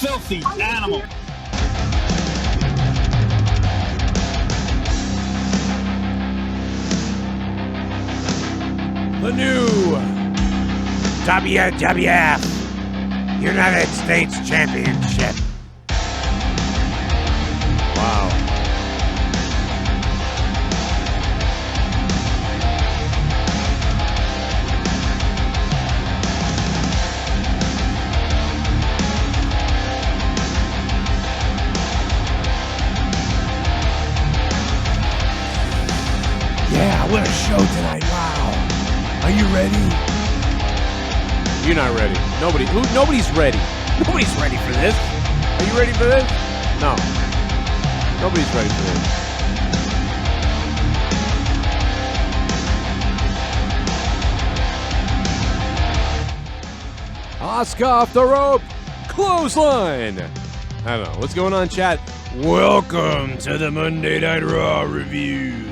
filthy animal. The new WWF United States Championship. Wow. Yeah, what a show tonight. Wow. Are you ready? You're not ready. Nobody's ready. Nobody's ready for this. Are you ready for this? No. Nobody's ready for this. Oscar off the rope. Clothesline. I don't know. What's going on, chat? Welcome to the Monday Night Raw review.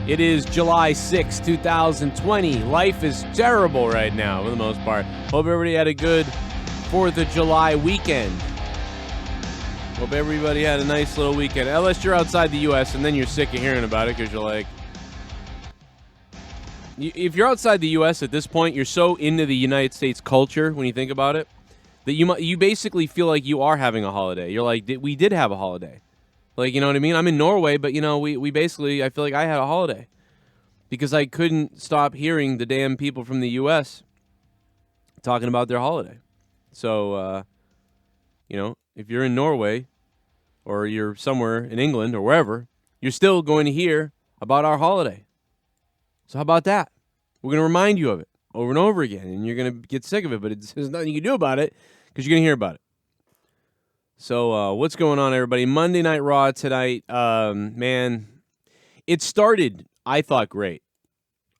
It is July 6, 2020. Life is terrible right now, for the most part. Hope everybody had a good 4th of July weekend. Hope everybody had a nice little weekend. Unless you're outside the U.S., and then you're sick of hearing about it, because you're like... If you're outside the U.S. at this point, you're so into the United States culture, when you think about it, that you basically feel like you are having a holiday. You're like, we did have a holiday. Like, you know what I mean? I'm in Norway, but, you know, we basically, I feel like I had a holiday. Because I couldn't stop hearing the damn people from the U.S. talking about their holiday. So, you know, if you're in Norway, or you're somewhere in England, or wherever, you're still going to hear about our holiday. So how about that? We're going to remind you of it over and over again, and you're going to get sick of it, but there's nothing you can do about it, because you're going to hear about it. So, what's going on, everybody? Monday Night Raw tonight. Man, it started, I thought, great.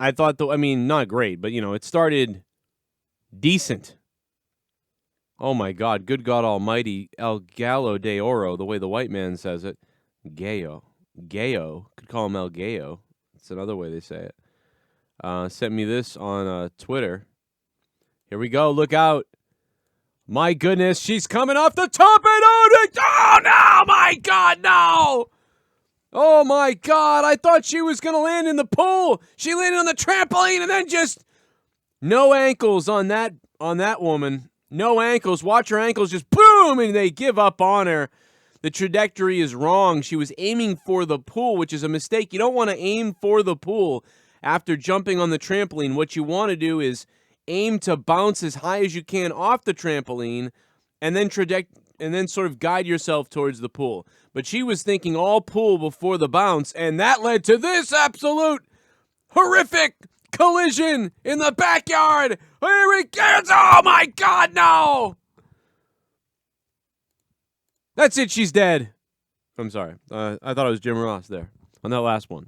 I thought, not great, but, you know, it started decent. Oh, my God. Good God Almighty. El Gallo de Oro, the way the white man says it. Gayo. Gayo. Could call him El Gayo. That's another way they say it. Sent me this on Twitter. Here we go. Look out. My goodness, she's coming off the top and oh no, my God, no! Oh my God, I thought she was going to land in the pool. She landed on the trampoline and then just no ankles on that woman. No ankles. Watch her ankles just boom, and they give up on her. The trajectory is wrong. She was aiming for the pool, which is a mistake. You don't want to aim for the pool after jumping on the trampoline. What you want to do is aim to bounce as high as you can off the trampoline and then sort of guide yourself towards the pool. But she was thinking all pool before the bounce, and that led to this absolute horrific collision in the backyard. Here we go. Oh my God, no! That's it, she's dead. I'm sorry. I thought it was Jim Ross there on that last one.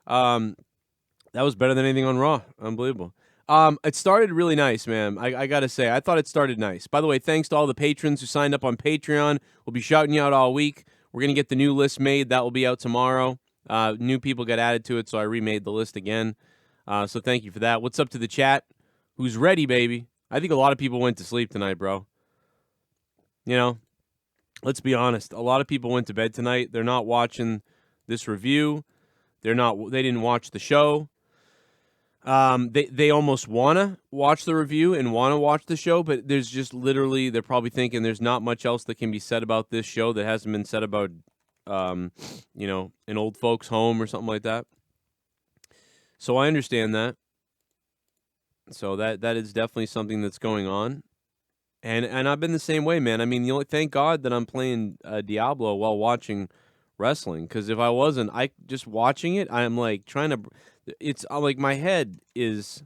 That was better than anything on Raw. Unbelievable. It started really nice, man. I gotta say, I thought it started nice. By the way, thanks to all the patrons who signed up on Patreon. We'll be shouting you out all week. We're gonna get the new list made. That will be out tomorrow. New people got added to it, so I remade the list again. So thank you for that. What's up to the chat? Who's ready, baby? I think a lot of people went to sleep tonight, bro. You know, let's be honest. A lot of people went to bed tonight. They're not watching this review. They didn't watch the show. They almost want to watch the review and want to watch the show, but there's just literally, they're probably thinking there's not much else that can be said about this show that hasn't been said about, you know, an old folks' home or something like that. So I understand that. So that is definitely something that's going on. And I've been the same way, man. I mean, thank God that I'm playing Diablo while watching wrestling, because if I wasn't, just watching it, I'm like trying to... It's like my head is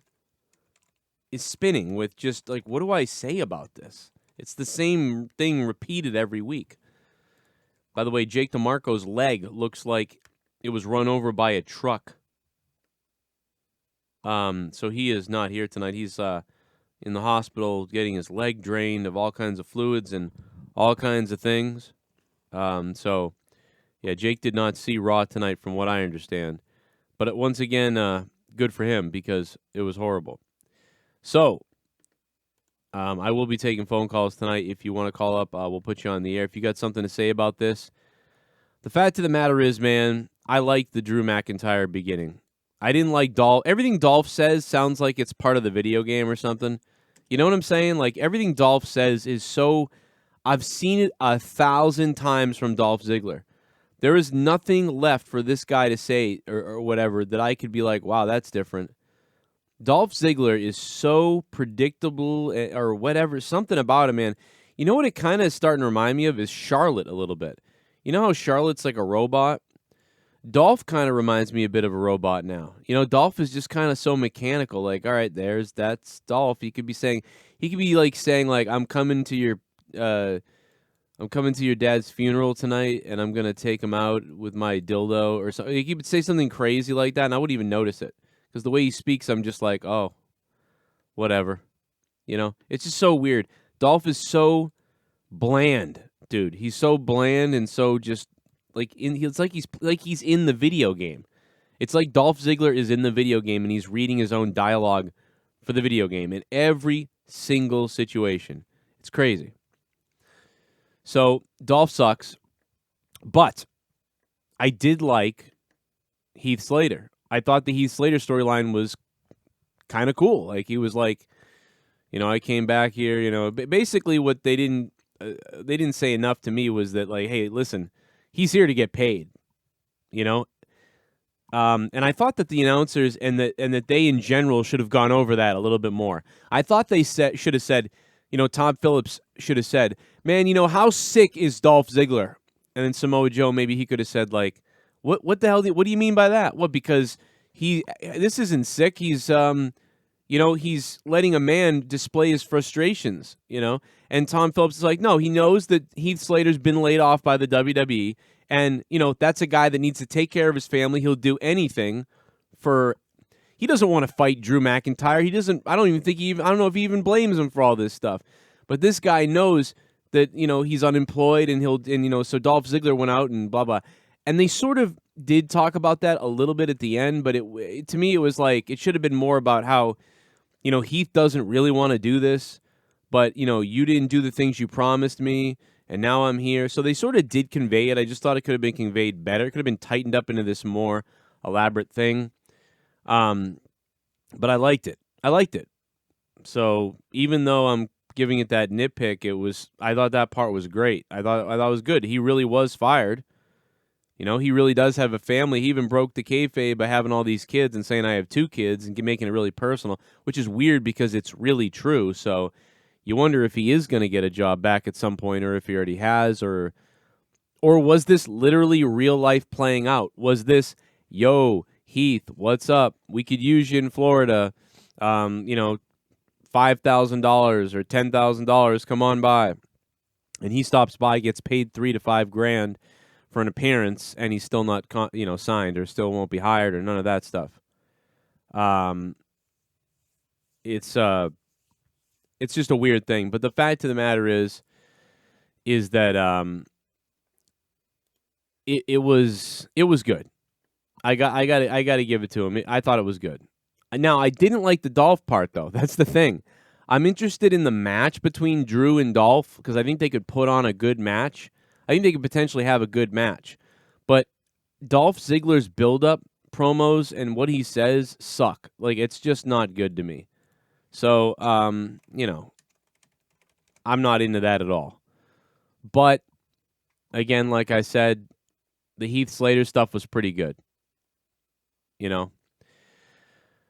spinning with just like, what do I say about this? It's the same thing repeated every week. By the way, Jake DeMarco's leg looks like it was run over by a truck. So he is not here tonight. He's in the hospital getting his leg drained of all kinds of fluids and all kinds of things. So yeah, Jake did not see Raw tonight from what I understand. But once again, good for him because it was horrible. So, I will be taking phone calls tonight. If you want to call up, we'll put you on the air. If you got something to say about this. The fact of the matter is, man, I like the Drew McIntyre beginning. I didn't like Dolph. Everything Dolph says sounds like it's part of the video game or something. You know what I'm saying? Like, everything Dolph says is so... I've seen it 1,000 times from Dolph Ziggler. There is nothing left for this guy to say or whatever that I could be like, wow, that's different. Dolph Ziggler is so predictable or whatever, something about him, man. You know what it kind of is starting to remind me of is Charlotte a little bit. You know how Charlotte's like a robot? Dolph kind of reminds me a bit of a robot now. You know, Dolph is just kind of so mechanical. Like, all right, that's Dolph. He could be saying, I'm coming to your dad's funeral tonight, and I'm gonna take him out with my dildo or something. He would say something crazy like that, and I wouldn't even notice it because the way he speaks, I'm just like, oh, whatever. You know, it's just so weird. Dolph is so bland, dude. He's so bland and so just it's like he's in the video game. It's like Dolph Ziggler is in the video game and he's reading his own dialogue for the video game in every single situation. It's crazy. So Dolph sucks, but I did like Heath Slater. I thought the Heath Slater storyline was kind of cool. Like, he was like, you know, I came back here, you know, basically what they didn't say enough to me was that, like, hey, listen, he's here to get paid, you know? And I thought that the announcers and that they in general should have gone over that a little bit more. I thought they should have said, you know, Tom Phillips should have said, man, you know, how sick is Dolph Ziggler? And then Samoa Joe, maybe he could have said, like, what the hell, what do you mean by that? What, because this isn't sick. He's, you know, he's letting a man display his frustrations, you know? And Tom Phillips is like, no, he knows that Heath Slater's been laid off by the WWE. And, you know, that's a guy that needs to take care of his family. He'll do anything he doesn't want to fight Drew McIntyre. I don't know if he even blames him for all this stuff. But this guy knows that, you know, he's unemployed and so Dolph Ziggler went out and blah, blah. And they sort of did talk about that a little bit at the end, but to me, it was like, it should have been more about how, you know, Heath doesn't really want to do this, but, you know, you didn't do the things you promised me, and now I'm here. So they sort of did convey it. I just thought it could have been conveyed better. It could have been tightened up into this more elaborate thing. But I liked it. So even though I'm giving it that nitpick, I thought that part was great. I thought it was good. He really was fired. You know, he really does have a family. He even broke the kayfabe by having all these kids and saying I have 2 kids and making it really personal, which is weird because it's really true. So you wonder if he is going to get a job back at some point, or if he already has, or was this literally real life playing out? Was this, yo, Heath, what's up? We could use you in Florida. You know, $5,000 or $10,000. Come on by. And he stops by, gets paid $3,000 to $5,000 for an appearance, and he's still not, signed, or still won't be hired, or none of that stuff. It's just a weird thing. But the fact of the matter is that it was good. I got to give it to him. I thought it was good. Now, I didn't like the Dolph part, though. That's the thing. I'm interested in the match between Drew and Dolph because I think they could put on a good match. I think they could potentially have a good match. But Dolph Ziggler's build-up promos and what he says suck. Like, it's just not good to me. So, you know, I'm not into that at all. But, again, like I said, the Heath Slater stuff was pretty good. You know?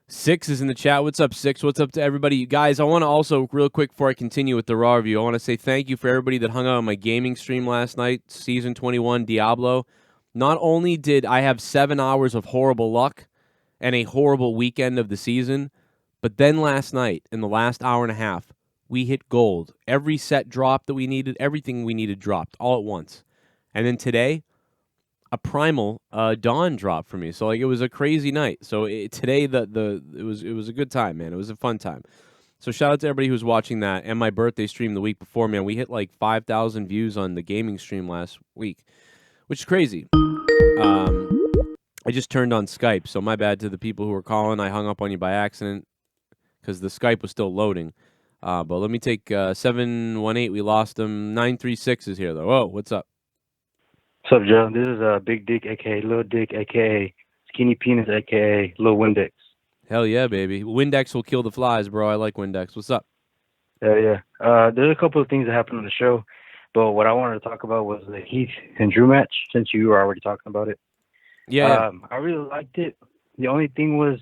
Six is in the chat. What's up, Six? What's up to everybody? Guys, I want to also, real quick before I continue with the Raw review, I want to say thank you for everybody that hung out on my gaming stream last night, Season 21 Diablo. Not only did I have 7 hours of horrible luck and a horrible weekend of the season, but then last night, in the last hour and a half, we hit gold. Every set dropped that we needed, everything we needed dropped all at once. And then today, a Primal Dawn dropped for me. So like it was a crazy night. So today it was a good time, man. It was a fun time. So shout out to everybody who was watching that and my birthday stream the week before, man. We hit like 5,000 views on the gaming stream last week, which is crazy. I just turned on Skype, so my bad to the people who were calling. I hung up on you by accident because the Skype was still loading. But let me take 718. We lost him. 936 is here, though. Whoa, what's up? What's up, Joe? This is Big Dick, a.k.a. Little Dick, a.k.a. Skinny Penis, a.k.a. Little Windex. Hell yeah, baby. Windex will kill the flies, bro. I like Windex. What's up? Hell yeah. There's a couple of things that happened on the show, but what I wanted to talk about was the Heath and Drew match, since you were already talking about it. Yeah. I really liked it. The only thing was,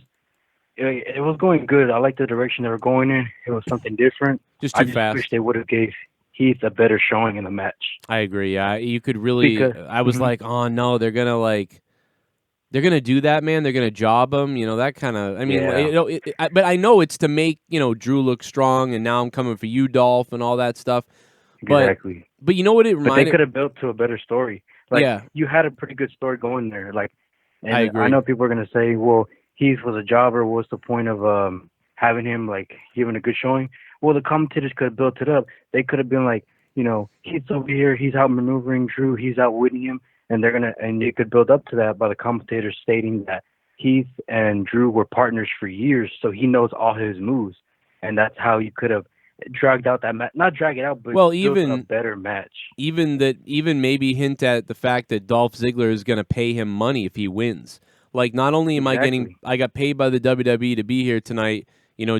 it was going good. I liked the direction they were going in. It was something different. Just too I fast. wish they would have gave Heath a better showing in the match. I agree. Yeah, you could really. I was like, oh no, they're gonna do that, man. They're gonna job him. You know that kind of. I mean, Yeah. but I know it's to make Drew look strong, and now I'm coming for you, Dolph, and all that stuff. Exactly. But you know what it reminded? But they could have built to a better story. Like, yeah. You had a pretty good story going there. Like, and I agree. I know people are gonna say, well, Heath was a jobber. What's the point of having him like giving a good showing? Well, the commentators could have built it up. They could have been like, Heath's over here. He's out maneuvering Drew. He's outwitting him, and they could build up to that by the commentators stating that Heath and Drew were partners for years, so he knows all his moves, and that's how you could have dragged out that match. Not drag it out, but built a better match. Even maybe hint at the fact that Dolph Ziggler is going to pay him money if he wins. Like, not only am I got paid by the WWE to be here tonight.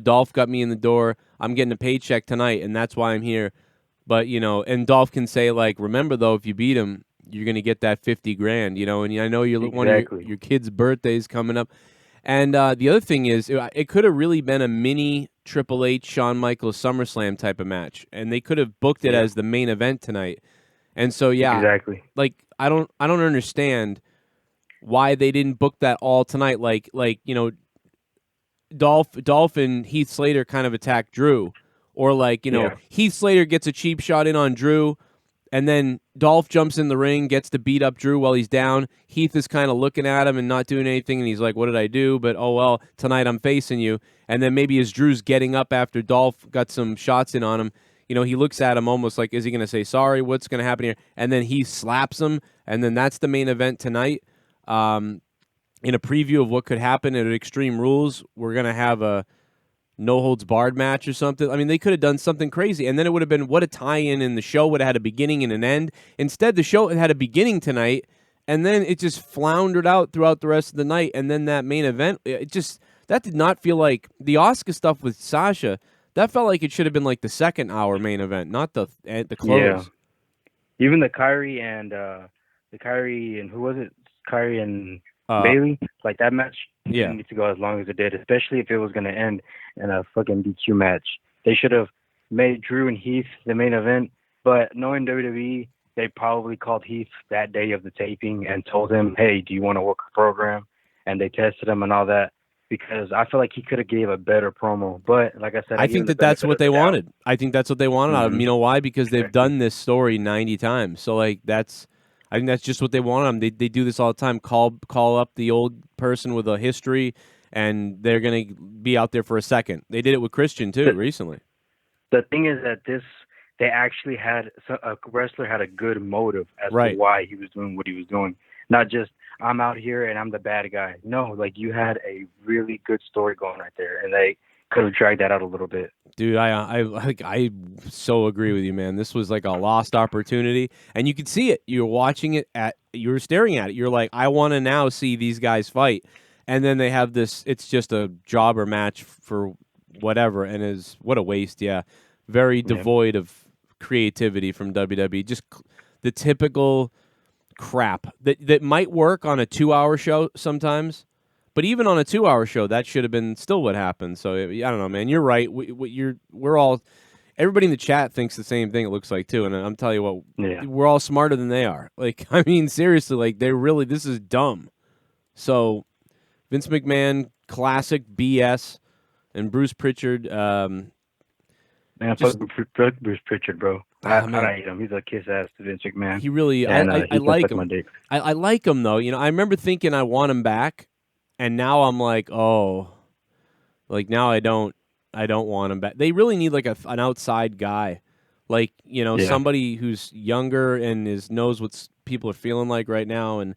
Dolph got me in the door. I'm getting a paycheck tonight, and that's why I'm here. But, and Dolph can say, like, remember, though, if you beat him, you're going to get that $50,000, and I know one of your kid's birthdays coming up. And the other thing is, it could have really been a mini Triple H, Shawn Michaels SummerSlam type of match, and they could have booked it as the main event tonight. And so, exactly. Like, I don't understand why they didn't book that all tonight. Like Dolph and Heath Slater kind of attack Drew, or Heath Slater gets a cheap shot in on Drew, and then Dolph jumps in the ring, gets to beat up Drew while he's down. Heath is kind of looking at him and not doing anything, and he's like, what did I do? But, oh, well, tonight I'm facing you. And then maybe as Drew's getting up after Dolph got some shots in on him, he looks at him almost like, is he going to say sorry? What's going to happen here? And then he slaps him, and then that's the main event tonight. In a preview of what could happen at Extreme Rules, we're going to have a no-holds-barred match or something. I mean, they could have done something crazy, and then it would have been what a tie-in, and the show would have had a beginning and an end. Instead, the show had a beginning tonight, and then it just floundered out throughout the rest of the night, and then that main event, that did not feel like the Asuka stuff with Sasha. That felt like it should have been like the second hour main event, not the close. Yeah. Even the Kyrie and who was it? Kyrie and Bailey, like that match didn't need to go as long as it did, especially if it was going to end in a fucking DQ match. They should have made Drew and Heath the main event, but knowing WWE, they probably called Heath that day of the taping and told him, hey, do you want to work a program? And they tested him and all that, because I feel like he could have gave a better promo. But like I said, I think that's what they wanted. I think that's what they wanted out of him. You know why? Because they've done this story 90 times. So I think that's just what they want. They do this all the time. Call up the old person with a history, and they're going to be out there for a second. They did it with Christian too recently. The thing is that they actually had a wrestler had a good motive as to why he was doing what he was doing. Not just I'm out here and I'm the bad guy. No, like you had a really good story going right there, and they could have dragged that out a little bit. Dude, I so agree with you, man. This was like a lost opportunity, and you could see it. You're watching it you were staring at it. You're like, I want to now see these guys fight, and then they have this. It's just a jobber match for whatever, and what a waste. Yeah, very devoid of creativity from WWE. Just the typical crap that might work on a 2-hour show sometimes. But even on a 2-hour show, that should have been still what happened. So I don't know, man. You're right. We're all, everybody in the chat thinks the same thing. It looks like too. And I'm telling you what, we're all smarter than they are. Like, I mean, seriously, like this is dumb. So Vince McMahon, classic BS, and Bruce Pritchard. Man, fuck Bruce Pritchard, bro. I hate him. He's a kiss ass to Vince McMahon. He really, I like him. I like him though. I remember thinking I want him back. And now I'm like, oh, like now I don't want him back. They really need like an outside guy, like somebody who's younger and knows what people are feeling like right now, and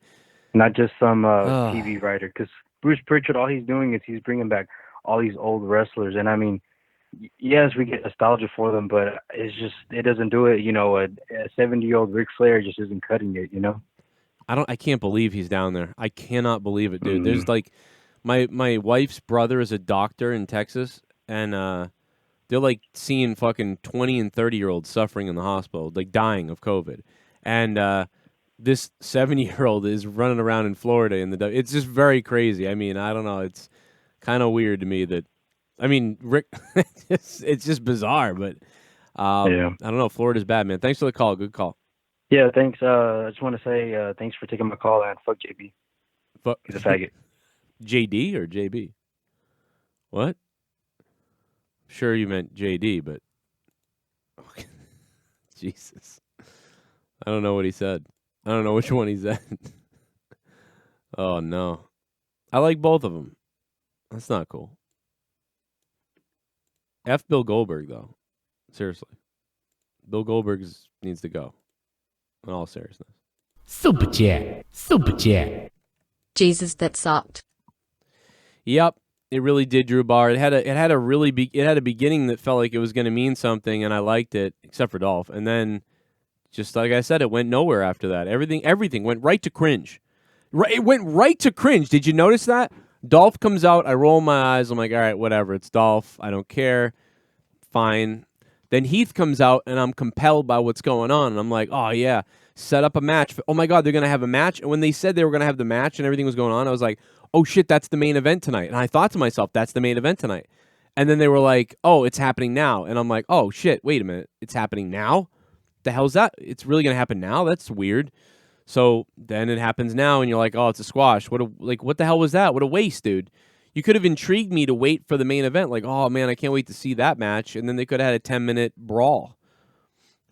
not just some TV writer. Because Bruce Pritchard, all he's doing is he's bringing back all these old wrestlers, and I mean, yes, we get nostalgia for them, but it doesn't do it. You know, a 70-year-old Ric Flair just isn't cutting it. You know. I can't believe he's down there. I cannot believe it, dude. There's Mm. like my wife's brother is a doctor in Texas, and they're like seeing fucking 20 and 30-year-olds suffering in the hospital, like dying of COVID. And this 70-year-old is running around in Florida it's just very crazy. I mean, I don't know. It's kind of weird to me that, I mean, Rick, it's just bizarre, but Yeah. I don't know. Florida's bad, man. Thanks for the call. Good call. Yeah. Thanks. I just want to say thanks for taking my call, and fuck JB. Fuck. He's a faggot. JD or JB? What? Sure, you meant JD, but Jesus, I don't know what he said. I don't know which one he said. Oh no, I like both of them. That's not cool. F Bill Goldberg though. Seriously, Bill Goldberg needs to go. In all seriousness. Super chat. Super chat. Jesus, that sucked. Yep. It really did, Drew Barr. It had a beginning that felt like it was going to mean something, and I liked it, except for Dolph. And then, just like I said, it went nowhere after that. Everything went right to cringe. It went right to cringe. Did you notice that? Dolph comes out. I roll my eyes. I'm like, all right, whatever. It's Dolph. I don't care. Fine. Then Heath comes out, and I'm compelled by what's going on. And I'm like, oh, yeah, set up a match. Oh, my God, they're going to have a match. And when they said they were going to have the match and everything was going on, I was like, oh, shit, that's the main event tonight. And I thought to myself, that's the main event tonight. And then they were like, oh, it's happening now. And I'm like, oh, shit, wait a minute. It's happening now? The hell's that? It's really going to happen now? That's weird. So then it happens now, and you're like, oh, it's a squash. What the hell was that? What a waste, dude. You could have intrigued me to wait for the main event. Like, oh, man, I can't wait to see that match. And then they could have had a 10-minute brawl,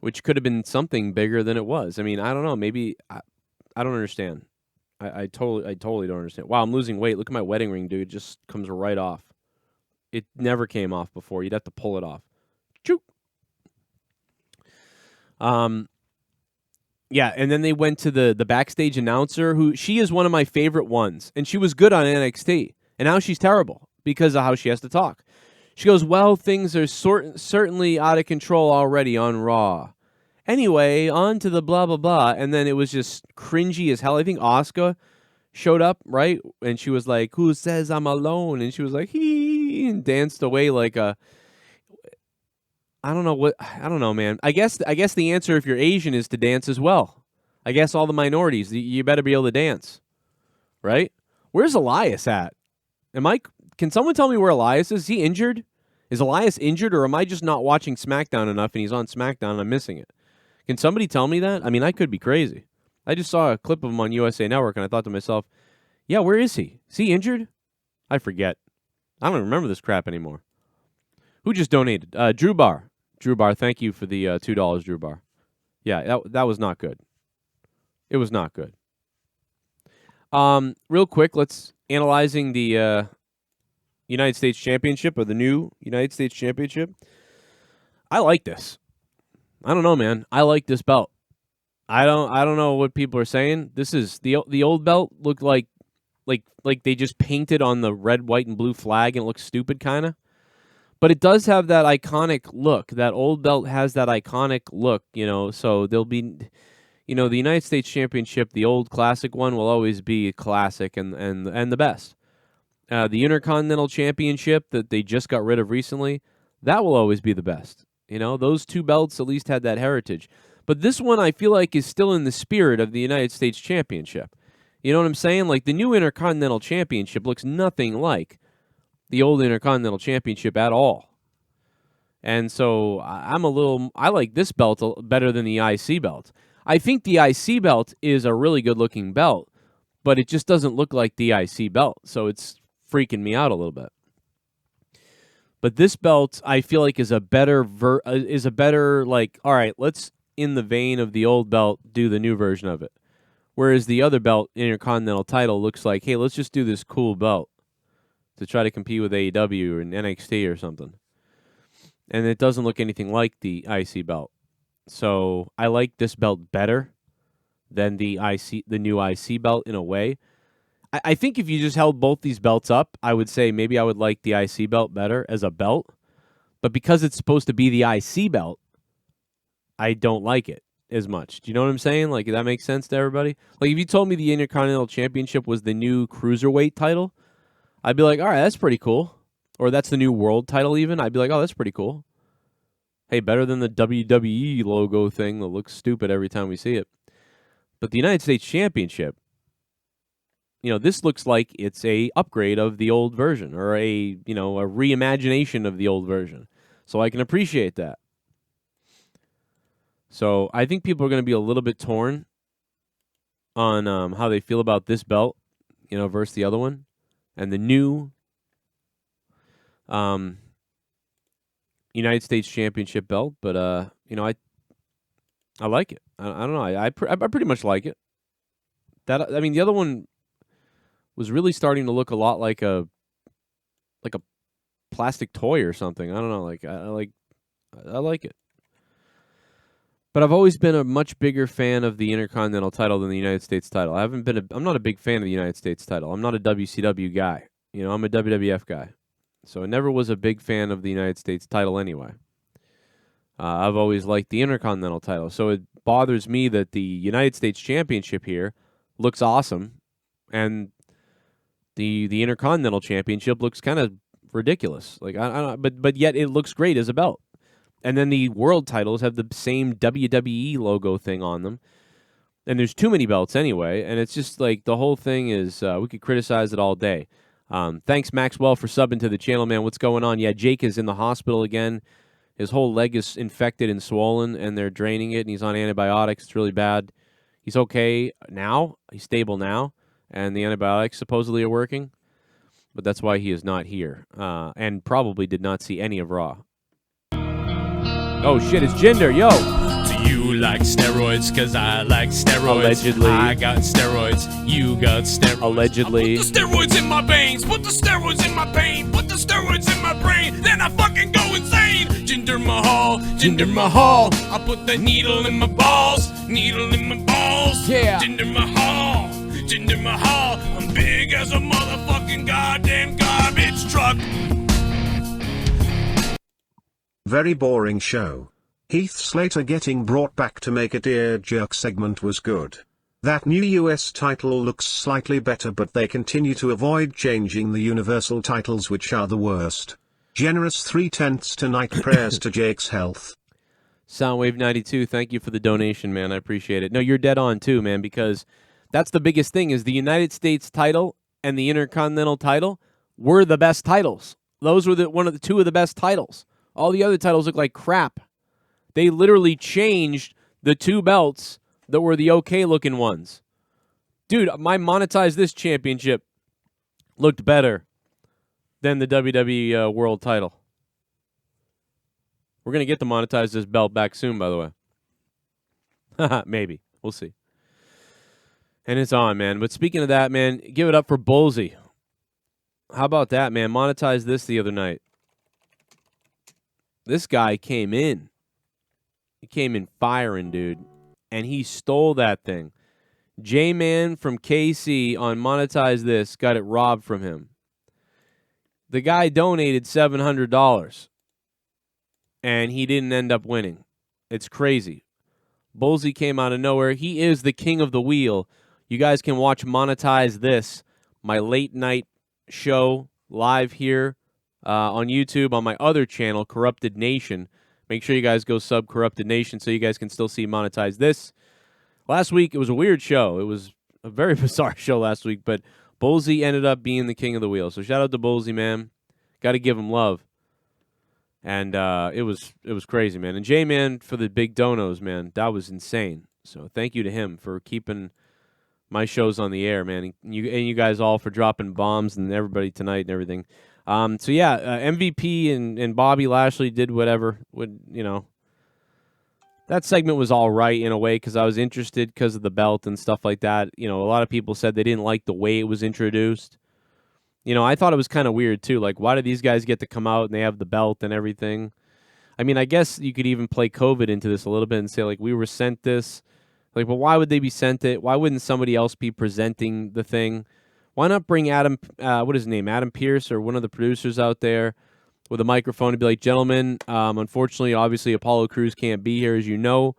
which could have been something bigger than it was. I mean, I don't know. Maybe I don't understand. I totally don't understand. Wow, I'm losing weight. Look at my wedding ring, dude. It just comes right off. It never came off before. You'd have to pull it off. Choo. Yeah, and then they went to the backstage announcer, who she is one of my favorite ones, and she was good on NXT, and now she's terrible because of how she has to talk. She goes, well, things are certainly out of control already on Raw. Anyway, on to the blah, blah, blah. And then it was just cringy as hell. I think Asuka showed up, right? And she was like, who says I'm alone? And she was like, hee, and danced away like a... I don't know, man. I guess the answer, if you're Asian, is to dance as well. I guess all the minorities, you better be able to dance, right? Where's Elias at? Can someone tell me where Elias is? Is he injured? Is Elias injured, or am I just not watching SmackDown enough and he's on SmackDown and I'm missing it? Can somebody tell me that? I mean, I could be crazy. I just saw a clip of him on USA Network, and I thought to myself, yeah, where is he? Is he injured? I forget. I don't remember this crap anymore. Who just donated? Drew Barr. Drew Barr, thank you for the $2, Drew Barr. Yeah, that was not good. It was not good. Real quick, let's analyzing the United States Championship, or the new United States Championship. I like this. I don't know, man. I like this belt. I don't know what people are saying. This is the old belt looked like they just painted on the red, white, and blue flag, and it looks stupid kind of. But it does have that iconic look. That old belt has that iconic look, so there'll be, the United States Championship, the old classic one, will always be classic and the best. The Intercontinental Championship that they just got rid of recently, that will always be the best. Those two belts at least had that heritage. But this one I feel like is still in the spirit of the United States Championship. You know what I'm saying? Like, the new Intercontinental Championship looks nothing like the old Intercontinental Championship at all. And so I like this belt better than the IC belt. I think the IC belt is a really good-looking belt, but it just doesn't look like the IC belt, so it's freaking me out a little bit. But this belt, I feel like, is a better, like, all right, let's, in the vein of the old belt, do the new version of it. Whereas the other belt, Intercontinental title, looks like, hey, let's just do this cool belt to try to compete with AEW or NXT or something. And it doesn't look anything like the IC belt. So I like this belt better than the new IC belt in a way. I think if you just held both these belts up, I would say maybe I would like the IC belt better as a belt. But because it's supposed to be the IC belt, I don't like it as much. Do you know what I'm saying? Like, that makes sense to everybody? Like, if you told me the Intercontinental Championship was the new Cruiserweight title, I'd be like, all right, that's pretty cool. Or that's the new World title even. I'd be like, oh, that's pretty cool. Hey, better than the WWE logo thing that looks stupid every time we see it. But the United States Championship, this looks like it's a upgrade of the old version, or a reimagination of the old version. So I can appreciate that. So I think people are going to be a little bit torn on how they feel about this belt, versus the other one, and the new United States Championship belt. But I like it. I don't know. I pretty much like it. The other one was really starting to look a lot like a plastic toy or something. I don't know. I like it. But I've always been a much bigger fan of the Intercontinental title than the United States title. I'm not a big fan of the United States title. I'm not a WCW guy. I'm a WWF guy. So I never was a big fan of the United States title anyway. I've always liked the Intercontinental title. So it bothers me that the United States Championship here looks awesome, and the Intercontinental Championship looks kind of ridiculous. Like, I don't, but yet it looks great as a belt. And then the world titles have the same WWE logo thing on them. And there's too many belts anyway. And it's just like the whole thing is, we could criticize it all day. Thanks, Maxwell, for subbing to the channel, man. What's going on? Yeah, Jake is in the hospital again. His whole leg is infected and swollen, and they're draining it, and he's on antibiotics. It's really bad. He's okay now. He's stable now. And the antibiotics supposedly are working. But that's why he is not here. And probably did not see any of Raw. Oh, shit, it's Jinder, yo. Do you like steroids? Because I like steroids. Allegedly. I got steroids. You got steroids. Allegedly. I put the steroids in my veins. Put the steroids in my pain. Put the steroids in my brain. Then I fucking go insane. Jinder Mahal. Jinder Mahal. I put the needle in my balls. Needle in my balls. Yeah. Jinder Mahal. Jinder Mahal. I'm big as a motherfucking goddamn garbage truck. Very boring show. Heath Slater getting brought back to make a tear-jerk segment was good. That new US title looks slightly better, but they continue to avoid changing the universal titles, which are the worst. Generous 3/10 tonight. Prayers to Jake's health. Soundwave92, thank you for the donation, man. I appreciate it. No, you're dead on too, man, because that's the biggest thing is the United States title and the Intercontinental title were the best titles. Those were two of the best titles. All the other titles look like crap. They literally changed the two belts that were the okay-looking ones. Dude, my Monetize This championship looked better than the WWE World title. We're going to get the Monetize This belt back soon, by the way. Maybe. We'll see. And it's on, man. But speaking of that, man, give it up for ItsBulzie. How about that, man? Monetize This the other night. This guy came in. He came in firing, dude. And he stole that thing. J-Man from KC on Monetize This got it robbed from him. The guy donated $700. And he didn't end up winning. It's crazy. ItsBulzie came out of nowhere. He is the king of the wheel. You guys can watch Monetize This, my late night show live here on YouTube on my other channel, Corrupted Nation. Make sure you guys go sub Corrupted Nation so you guys can still see Monetize This. Last week, it was a weird show. It was a very bizarre show last week, but ItsBulzie ended up being the king of the wheel. So shout out to ItsBulzie, man. Got to give him love. And it was crazy, man. And J-Man for the big donos, man. That was insane. So thank you to him for keeping my shows on the air, man. And you guys all for dropping bombs and everybody tonight and everything. So yeah, MVP and Bobby Lashley did whatever. That segment was all right in a way because I was interested because of the belt and stuff like that. A lot of people said they didn't like the way it was introduced. I thought it was kind of weird too. Like, why do these guys get to come out and they have the belt and everything? I mean, I guess you could even play COVID into this a little bit and say, like, we were sent this. Like, but why would they be sent it? Why wouldn't somebody else be presenting the thing? Why not bring Adam, what is his name, Adam Pearce or one of the producers out there? with a microphone to be like, gentlemen, unfortunately, obviously, Apollo Crews can't be here, as you know.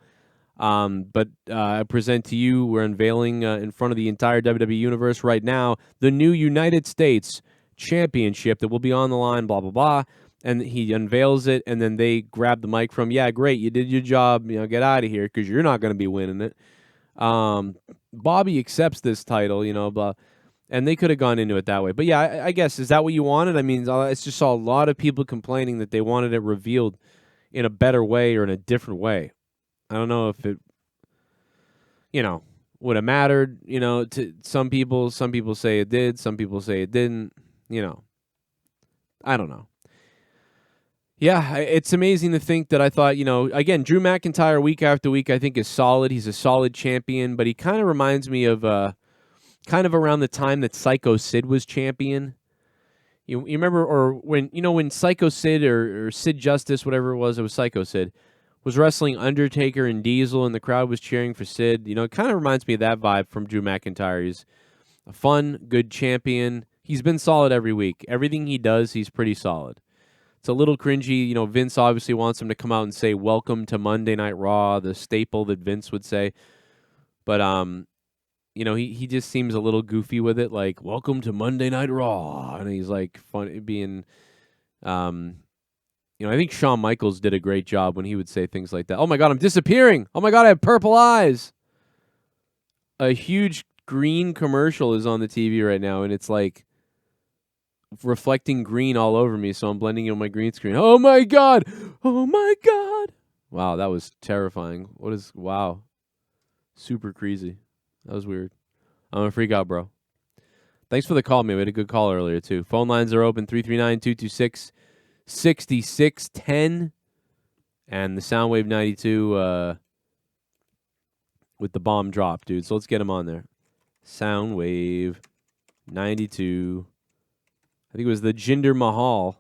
But I present to you, we're unveiling in front of the entire WWE Universe right now, the new United States Championship that will be on the line, blah, blah, blah. And he unveils it, and then they grab the mic from, yeah, great, you did your job, get out of here, because you're not going to be winning it. Bobby accepts this title, blah. And they could have gone into it that way. But yeah, I guess, is that what you wanted? I mean, I just saw a lot of people complaining that they wanted it revealed in a better way or in a different way. I don't know if it, would have mattered, to some people. Some people say it did. Some people say it didn't. I don't know. Yeah, it's amazing to think that I thought, again, Drew McIntyre week after week I think is solid. He's a solid champion, but he kind of reminds me of kind of around the time that Psycho Sid was champion. You remember, or when Psycho Sid or Sid Justice, whatever it was Psycho Sid, was wrestling Undertaker and Diesel, and the crowd was cheering for Sid. It kind of reminds me of that vibe from Drew McIntyre. He's a fun, good champion. He's been solid every week. Everything he does, he's pretty solid. It's a little cringy. Vince obviously wants him to come out and say, "Welcome to Monday Night Raw," the staple that Vince would say. But, he just seems a little goofy with it, like, "Welcome to Monday Night Raw." And he's, like, fun, being, I think Shawn Michaels did a great job when he would say things like that. "Oh, my God, I'm disappearing. Oh, my God, I have purple eyes." A huge green commercial is on the TV right now, and it's, like, reflecting green all over me, so I'm blending in on my green screen. Oh, my God. Oh, my God. Wow, that was terrifying. Wow. Super crazy. That was weird. I'm a freak out, bro. Thanks for the call, man. We had a good call earlier, too. Phone lines are open, 339-226-6610. And the Soundwave 92 with the bomb drop, dude. So let's get him on there. Soundwave 92. I think it was the Jinder Mahal.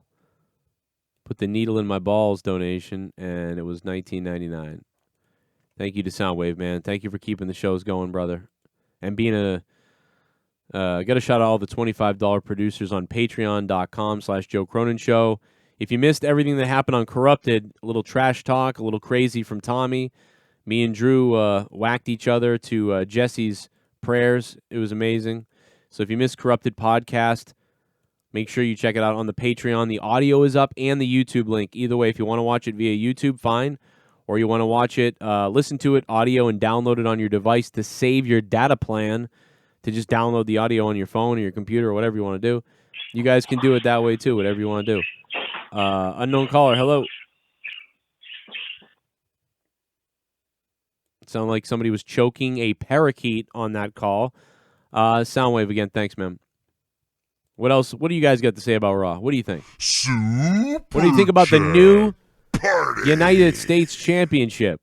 Put the needle in my balls donation, and it was $19.99. Thank you to Soundwave, man. Thank you for keeping the shows going, brother. And being got to shout out all the $25 producers on patreon.com/Joe Cronin Show. If you missed everything that happened on Corrupted, a little trash talk, a little crazy from Tommy. Me and Drew whacked each other to Jesse's prayers. It was amazing. So if you missed Corrupted podcast, make sure you check it out on the Patreon. The audio is up and the YouTube link. Either way, if you want to watch it via YouTube, fine. Or you want to watch it, listen to it, audio, and download it on your device to save your data plan, to just download the audio on your phone or your computer or whatever you want to do. You guys can do it that way, too, whatever you want to do. Unknown caller, hello. It sounded like somebody was choking a parakeet on that call. Soundwave again, thanks, man. What else? What do you guys got to say about Raw? What do you think? What do you think about the new United States Championship?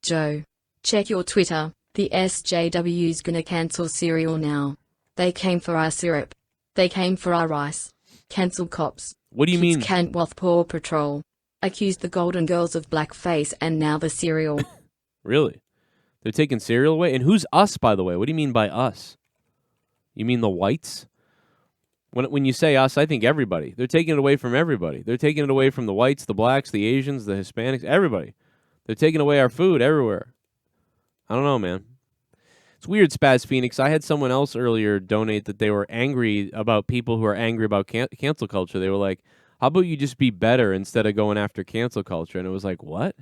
Joe, check your Twitter. The SJW's gonna cancel cereal now. They came for our syrup. They came for our rice. Cancel cops. What do you mean? Can't with Paw Patrol. Accused the Golden Girls of blackface and now the cereal. Really? They're taking cereal away? And who's us, by the way? What do you mean by us? You mean the whites? When you say us, I think everybody. They're taking it away from everybody. They're taking it away from the whites, the blacks, the Asians, the Hispanics, everybody. They're taking away our food everywhere. I don't know, man. It's weird, Spaz Phoenix. I had someone else earlier donate that they were angry about people who are angry about cancel culture. They were like, how about you just be better instead of going after cancel culture? And it was like, what?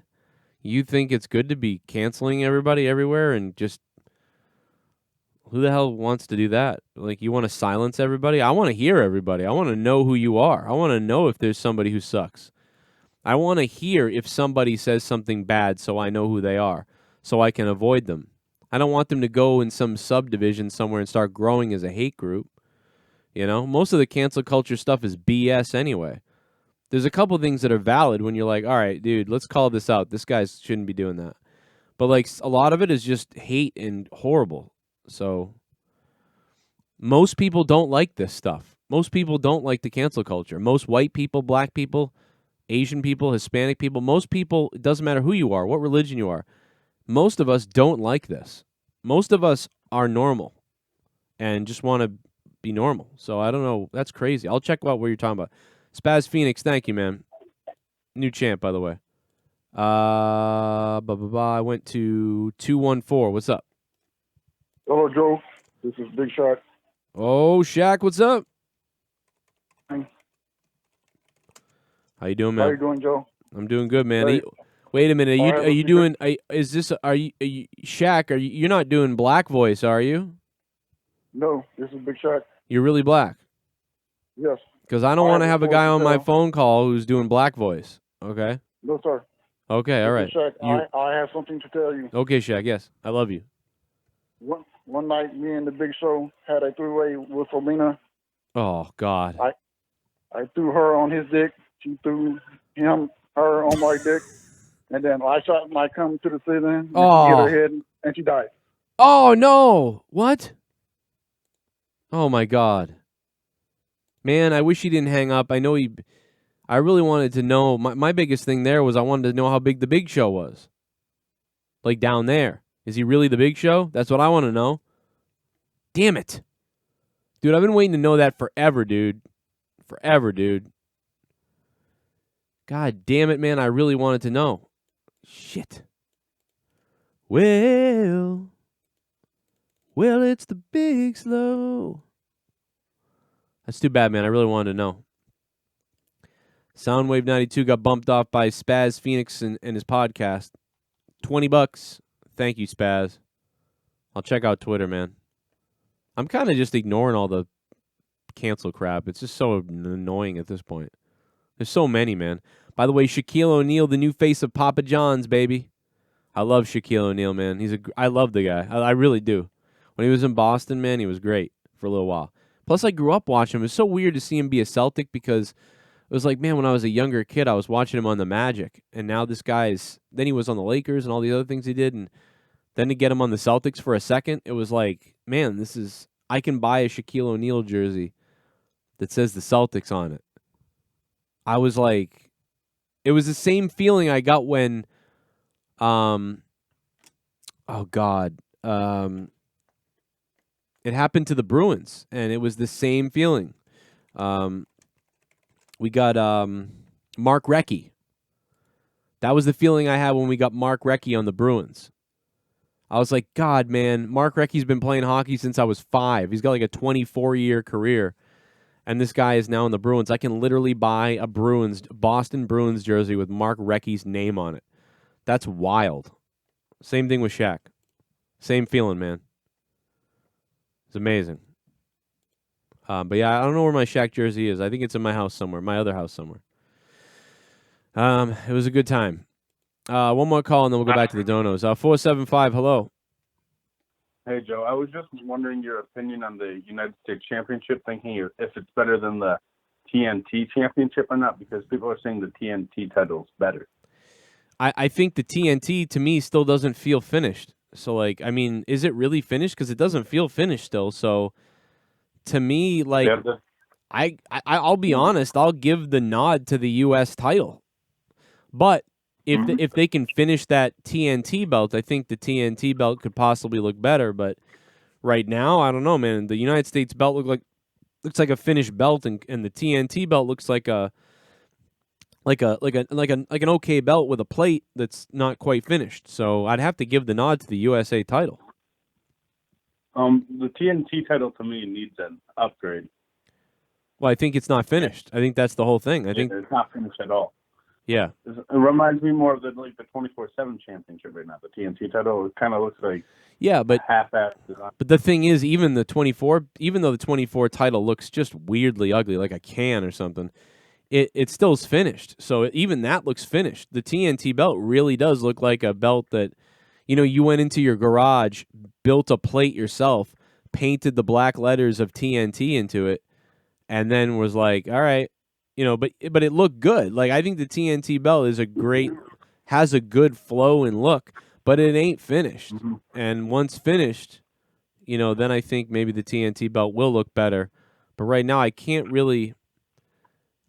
You think it's good to be canceling everybody everywhere and just... Who the hell wants to do that? Like, you want to silence everybody? I want to hear everybody. I want to know who you are. I want to know if there's somebody who sucks. I want to hear if somebody says something bad so I know who they are, so I can avoid them. I don't want them to go in some subdivision somewhere and start growing as a hate group. You know, most of the cancel culture stuff is BS anyway. There's a couple things that are valid when you're like, all right, dude, let's call this out. This guy shouldn't be doing that. But, like, a lot of it is just hate and horrible. So, most people don't like this stuff. Most people don't like the cancel culture. Most white people, black people, Asian people, Hispanic people, most people, it doesn't matter who you are, what religion you are, most of us don't like this. Most of us are normal and just want to be normal. So, I don't know. That's crazy. I'll check out what you're talking about. Spaz Phoenix, thank you, man. New champ, by the way. I went to 214. What's up? Hello, Joe. This is Big Shot. Oh, Shaq, what's up? Hey. How you doing, man? How you doing, Joe? I'm doing good, man. Hey. Wait a minute. Are you doing? Are you Shaq? You're not doing black voice, are you? No, this is Big Shot. You're really black. Yes. Because I don't want to have a guy on my phone call who's doing black voice. Okay. No, sir. Okay. All right. Shaq, I have something to tell you. Okay, Shaq. Yes, I love you. One night, me and the Big Show had a three-way with Romina. Oh God. I threw her on his dick. She threw her on my dick, and then I shot my cum to the ceiling. Oh. She hit her head, and she died. Oh no! What? Oh my God. Man, I wish he didn't hang up. I know I really wanted to know. My biggest thing there was I wanted to know how big the Big Show was. Like down there. Is he really the Big Show? That's what I want to know. Damn it. Dude, I've been waiting to know that forever, dude. Forever, dude. God damn it, man. I really wanted to know. Shit. Well, it's the Big Slow. That's too bad, man. I really wanted to know. Soundwave 92 got bumped off by Spaz Phoenix and his podcast. $20. Thank you, Spaz. I'll check out Twitter, man. I'm kind of just ignoring all the cancel crap. It's just so annoying at this point. There's so many, man. By the way, Shaquille O'Neal, the new face of Papa John's, baby. I love Shaquille O'Neal, man. I love the guy. I really do. When he was in Boston, man, he was great for a little while. Plus, I grew up watching him. It's so weird to see him be a Celtic because it was like, man, when I was a younger kid, I was watching him on the Magic. And now this guy's, then he was on the Lakers and all the other things he did. And then to get him on the Celtics for a second, it was like, man, I can buy a Shaquille O'Neal jersey that says the Celtics on it. I was like, it was the same feeling I got when, it happened to the Bruins, and it was the same feeling. We got Mark Recchi. That was the feeling I had when we got Mark Recchi on the Bruins. I was like, God, man, Mark Recchi's been playing hockey since I was 5. He's got like a 24-year career, and this guy is now in the Bruins. I can literally buy a Boston Bruins jersey with Mark Recchi's name on it. That's wild. Same thing with Shaq. Same feeling, man. It's amazing. But yeah, I don't know where my Shaq jersey is. I think it's in my house somewhere, my other house somewhere. It was a good time. One more call, and then we'll go back to the donos. 475, hello. Hey, Joe. I was just wondering your opinion on the United States Championship, thinking if it's better than the TNT Championship or not, because people are saying the TNT title's better. I think the TNT, to me, still doesn't feel finished. So, like, I mean, is it really finished? Because it doesn't feel finished still. So, to me, like, I'll be honest, I'll give the nod to the U.S. title. But if they can finish that TNT belt, I think the TNT belt could possibly look better. But right now, I don't know, man. The United States belt looks like a finished belt, and the TNT belt looks like an okay belt with a plate that's not quite finished. So I'd have to give the nod to the USA title. The TNT title to me needs an upgrade. Well, I think it's not finished. I think that's the whole thing. I think it's not finished at all. Yeah. It reminds me more of the 24/7 championship right now. The TNT title, it kind of looks like half-assed design. But the thing is, even though the 24 title looks just weirdly ugly, like a can or something, it still is finished. So even that looks finished. The TNT belt really does look like a belt that, you went into your garage, built a plate yourself, painted the black letters of TNT into it, and then was like, all right, but it looked good. Like, I think the TNT belt has a good flow and look, but it ain't finished. Mm-hmm. And once finished, then I think maybe the TNT belt will look better. But right now, I can't really.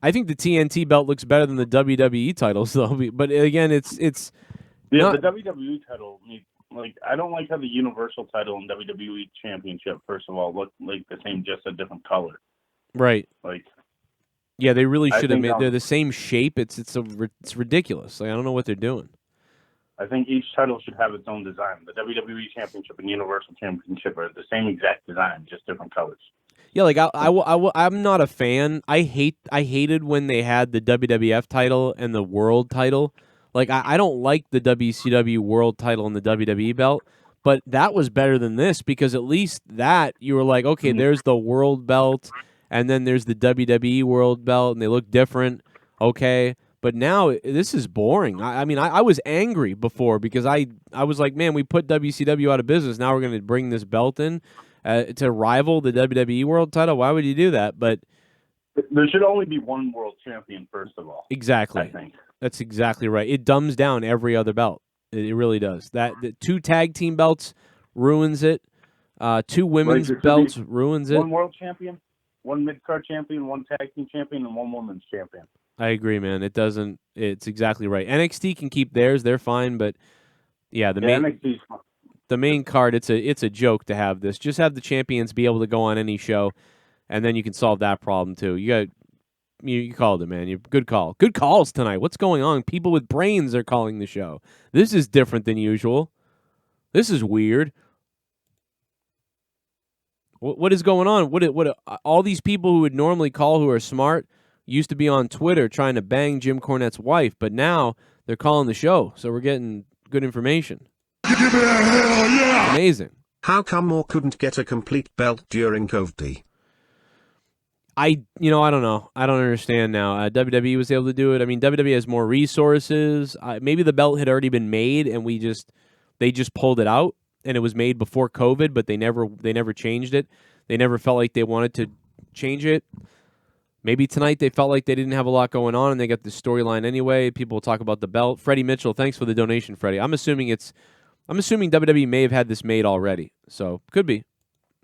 I think the TNT belt looks better than the WWE titles, though. But again, it's the WWE title. I don't like how the Universal title and WWE Championship, first of all, look like the same, just a different color. Right. Yeah, they really should have made. They're the same shape. It's ridiculous. Like, I don't know what they're doing. I think each title should have its own design. The WWE Championship and Universal Championship are the same exact design, just different colors. Yeah, like I'm not a fan. I hated when they had the WWF title and the World title. Like, I don't like the WCW World title and the WWE belt, but that was better than this because at least that you were like, okay, there's the World belt, and then there's the WWE World belt, and they look different. Okay. But now this is boring. I mean, I was angry before because I was like, man, we put WCW out of business. Now we're going to bring this belt in to rival the WWE World title. Why would you do that? But there should only be one world champion, first of all. Exactly. I think. That's exactly right. It dumbs down every other belt. It really does. The 2 tag team belts ruins it. 2 women's belts ruins it. 1 world champion, 1 mid-card champion, 1 tag team champion, and 1 women's champion. I agree, man. It doesn't. It's exactly right. NXT can keep theirs; they're fine. But yeah, the main card. It's a joke to have this. Just have the champions be able to go on any show, and then you can solve that problem too. You called it, man. Good call. Good calls tonight. What's going on? People with brains are calling the show. This is different than usual. This is weird. What is going on? What all these people who would normally call who are smart used to be on Twitter trying to bang Jim Cornette's wife, but now they're calling the show, so we're getting good information. Give me a hell yeah! Amazing. How come Moore couldn't get a complete belt during COVID? I don't know. I don't understand now. WWE was able to do it. I mean, WWE has more resources. Maybe the belt had already been made, and they just pulled it out, and it was made before COVID, but they never changed it. They never felt like they wanted to change it. Maybe tonight they felt like they didn't have a lot going on, and they got the storyline anyway. People will talk about the belt. Freddie Mitchell, thanks for the donation, Freddie. I'm assuming WWE may have had this made already, so could be.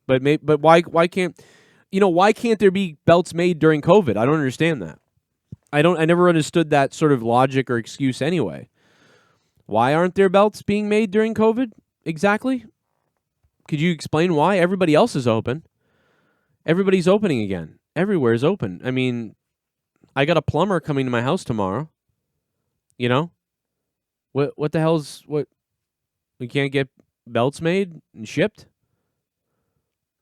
But why can't there be belts made during COVID? I don't understand that. I never understood that sort of logic or excuse anyway. Why aren't there belts being made during COVID exactly? Could you explain why? Everybody else is open. Everybody's opening again. Everywhere is open. I mean, I got a plumber coming to my house tomorrow. You know? What the hell's what? We can't get belts made and shipped?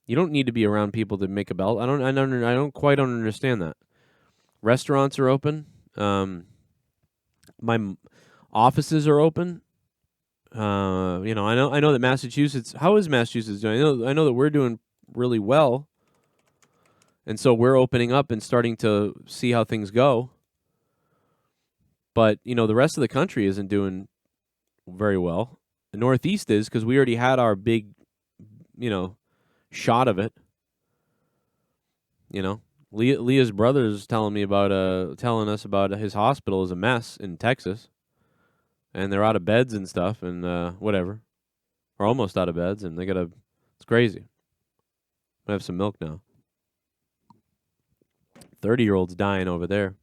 You don't need to be around people to make a belt. I don't quite understand that. Restaurants are open. My offices are open. I know that Massachusetts. How is Massachusetts doing? I know that we're doing really well. And so we're opening up and starting to see how things go. But, the rest of the country isn't doing very well. The Northeast is because we already had our big, shot of it. Leah's brother's telling us about his hospital is a mess in Texas. And they're out of beds and stuff and whatever. Or almost out of beds and it's crazy. I have some milk now. 30-year-olds dying over there.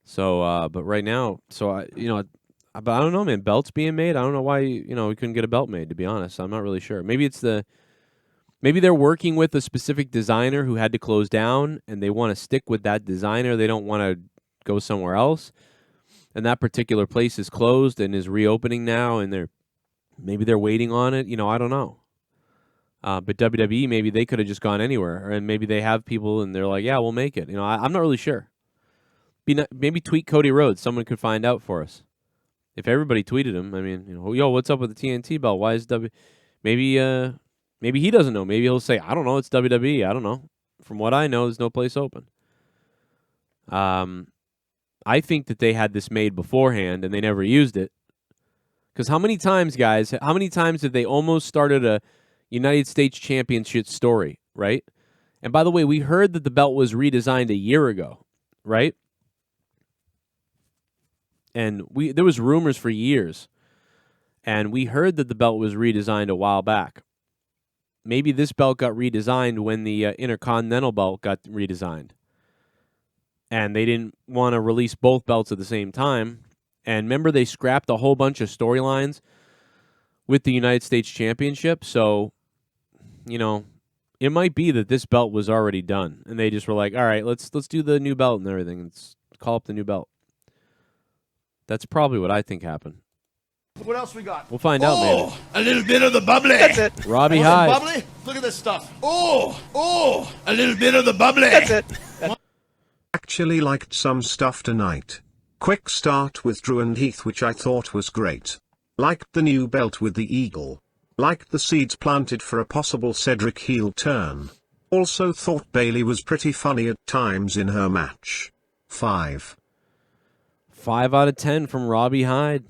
So, but right now, but I don't know, man. Belts being made. I don't know why, we couldn't get a belt made, to be honest. I'm not really sure. Maybe they're working with a specific designer who had to close down and they want to stick with that designer. They don't want to go somewhere else. And that particular place is closed and is reopening now and maybe they're waiting on it. I don't know. But WWE, maybe they could have just gone anywhere, and maybe they have people, and they're like, "Yeah, we'll make it." I'm not really sure. Maybe tweet Cody Rhodes. Someone could find out for us. If everybody tweeted him, I mean, yo, what's up with the TNT belt? Why is Maybe he doesn't know. Maybe he'll say, "I don't know. It's WWE. I don't know." From what I know, there's no place open. I think that they had this made beforehand, and they never used it. Because how many times, guys? How many times have they almost started a United States Championship story, right? And by the way, we heard that the belt was redesigned a year ago, right? And there was rumors for years. And we heard that the belt was redesigned a while back. Maybe this belt got redesigned when the Intercontinental belt got redesigned. And they didn't want to release both belts at the same time. And remember, they scrapped a whole bunch of storylines with the United States Championship. So, It might be that this belt was already done, and they just were like, all right, let's do the new belt and everything. Let's call up the new belt. That's probably what I think happened. What else we got? We'll find out, maybe. A little bit of the bubbly. That's it. Robbie Want some Hyde. bubbly? Look at this stuff. A little bit of the bubbly. That's it. Actually liked some stuff tonight. Quick start with Drew and Heath, which I thought was great. Liked the new belt with the eagle. Liked the seeds planted for a possible Cedric heel turn. Also thought Bayley was pretty funny at times in her match. 5. 5 out of 10 from Robbie Hyde.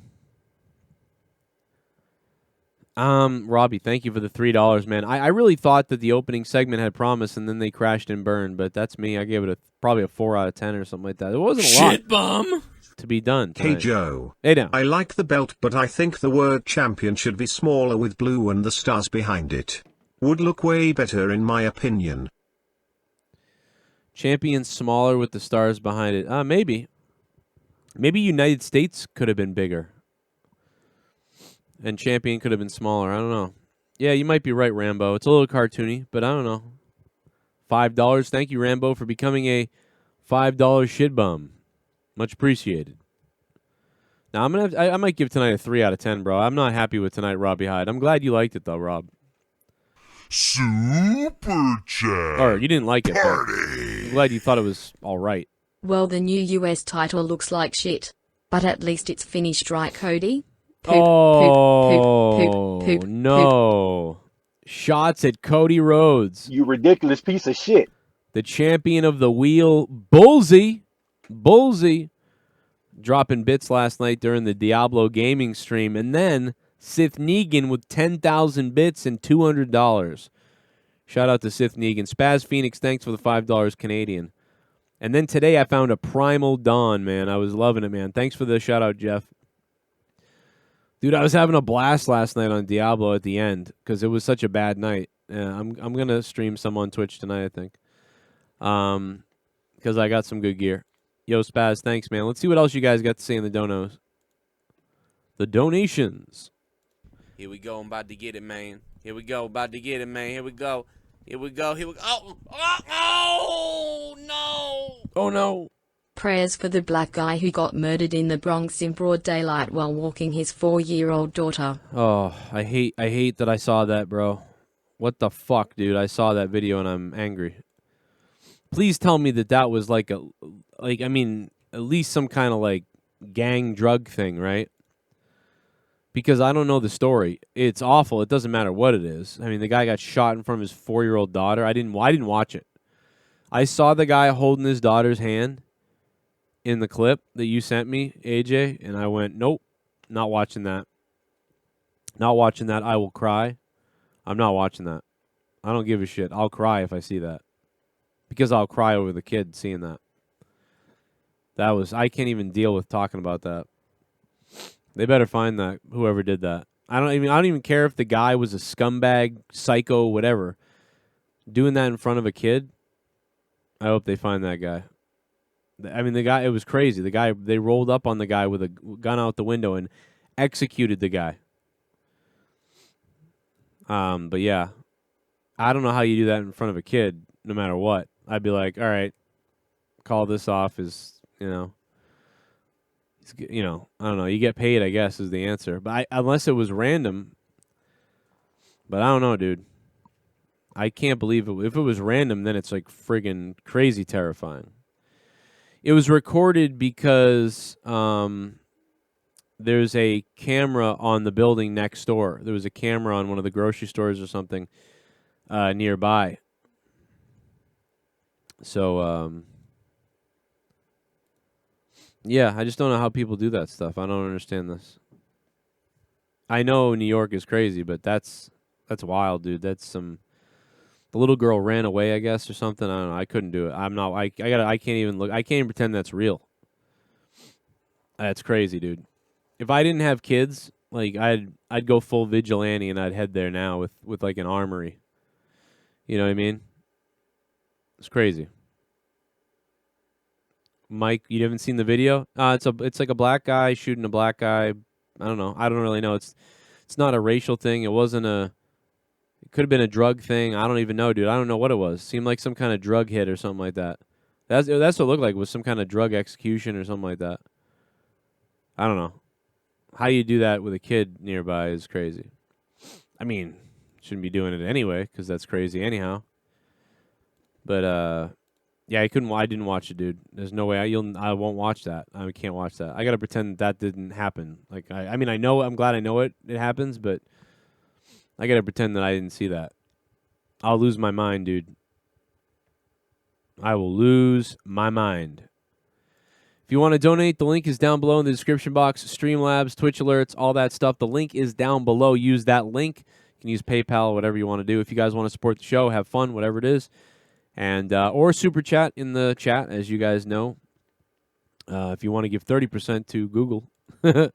Robbie, thank you for the $3, man. I really thought that the opening segment had promise, and then they crashed and burned. But that's me. I gave it probably a 4 out of 10 or something like that. It wasn't a lot. Shit bum. To be done tonight. Hey Joe. Hey now. I like the belt, but I think the word champion should be smaller with blue and the stars behind it. Would look way better in my opinion. Champion smaller with the stars behind it. Maybe. Maybe United States could have been bigger. And champion could have been smaller. I don't know. Yeah, you might be right, Rambo. It's a little cartoony, but I don't know. $5. Thank you, Rambo, for becoming a $5 shit bum. Much appreciated. Now I might give tonight a 3 out of 10, bro. I'm not happy with tonight, Robbie Hyde. I'm glad you liked it though, Rob. Super chat. Or you didn't like it, but I'm glad you thought it was all right. Well, the new US title looks like shit. But at least it's finished, right, Cody? Poop, Oh, poop, poop, poop, no. Shots at Cody Rhodes. You ridiculous piece of shit. The champion of the wheel, Bulzie, dropping bits last night during the Diablo gaming stream. And then Sith Neegan with 10,000 bits and $200. Shout out to Sith Neegan. Spaz Phoenix, thanks for the $5 Canadian. And then today I found a Primal Dawn, man. I was loving it, man. Thanks for the shout out, Jeff. Dude, I was having a blast last night on Diablo at the end because it was such a bad night. I'm going to stream some on Twitch tonight, I think. Because I got some good gear. Yo, Spaz, thanks, man. Let's see what else you guys got to say in the donos. The donations. Here we go. I'm about to get it, man. Here we go. About to get it, man. Here we go. Here we go. Here we go. Oh, no. Oh, no. Prayers for the black guy who got murdered in the Bronx in broad daylight while walking his 4-year-old daughter. Oh, I hate that I saw that, bro. What the fuck, dude? I saw that video and I'm angry. Please tell me that was like at least some kind of like gang drug thing, right? Because I don't know the story. It's awful. It doesn't matter what it is. I mean, the guy got shot in front of his 4-year-old daughter. I didn't watch it. I saw the guy holding his daughter's hand in the clip that you sent me, AJ, and I went, nope, not watching that. Not watching that. I will cry. I'm not watching that. I don't give a shit. I'll cry if I see that. Because I'll cry over the kid seeing that. I can't even deal with talking about that. They better find that, whoever did that. I don't even care if the guy was a scumbag, psycho, whatever. Doing that in front of a kid, I hope they find that guy. I mean, the guy, it was crazy. The guy, they rolled up on the guy with a gun out the window and executed the guy. But yeah, I don't know how you do that in front of a kid, no matter what. I'd be like, all right, call this off as, I don't know. You get paid, I guess, is the answer. But unless it was random, but I don't know, dude. I can't believe it. If it was random, then it's like friggin' crazy terrifying. It was recorded because there's a camera on the building next door. There was a camera on one of the grocery stores or something nearby. So, yeah, I just don't know how people do that stuff. I don't understand this. I know New York is crazy, but that's wild, dude. That's some... The little girl ran away, I guess, or something. I don't know. I couldn't do it. I can't even look. I can't even pretend that's real. That's crazy, dude. If I didn't have kids, like I'd go full vigilante and I'd head there now with like an armory. You know what I mean? It's crazy. Mike, you haven't seen the video? It's like a black guy shooting a black guy. I don't know. I don't really know. It's not a racial thing. It wasn't a It could have been a drug thing. I don't even know, dude. I don't know what it was. Seemed like some kind of drug hit or something like that. That's what it looked like, was some kind of drug execution or something like that. I don't know. How you do that with a kid nearby is crazy. I mean, shouldn't be doing it anyway because that's crazy anyhow. But yeah, I didn't watch it, dude. There's no way I won't watch that. I can't watch that. I gotta pretend that didn't happen. Like I mean, I know. I'm glad I know it happens, but I gotta pretend that I didn't see that. I'll lose my mind, dude. I will lose my mind. If you want to donate, the link is down below in the description box. Streamlabs, Twitch alerts, all that stuff. The link is down below. Use that link. You can use PayPal, whatever you want to do. If you guys want to support the show, have fun, whatever it is. And or super chat in the chat, as you guys know. If you want to give 30% to Google. Oh!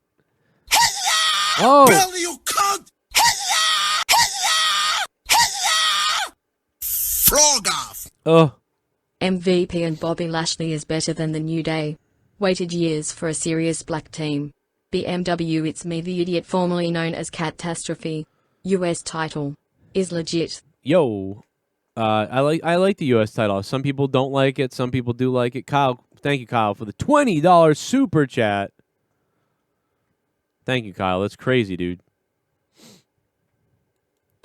Billy, you cunt! Frog off! Oh. MVP and Bobby Lashley is better than the New Day. Waited years for a serious black team. BMW It's Me the Idiot, formerly known as Catastrophe. US title. Is legit. Yo. I like the US title. Some people don't like it. Some people do like it. Kyle, thank you, Kyle, for the $20 super chat. Thank you, Kyle. That's crazy, dude.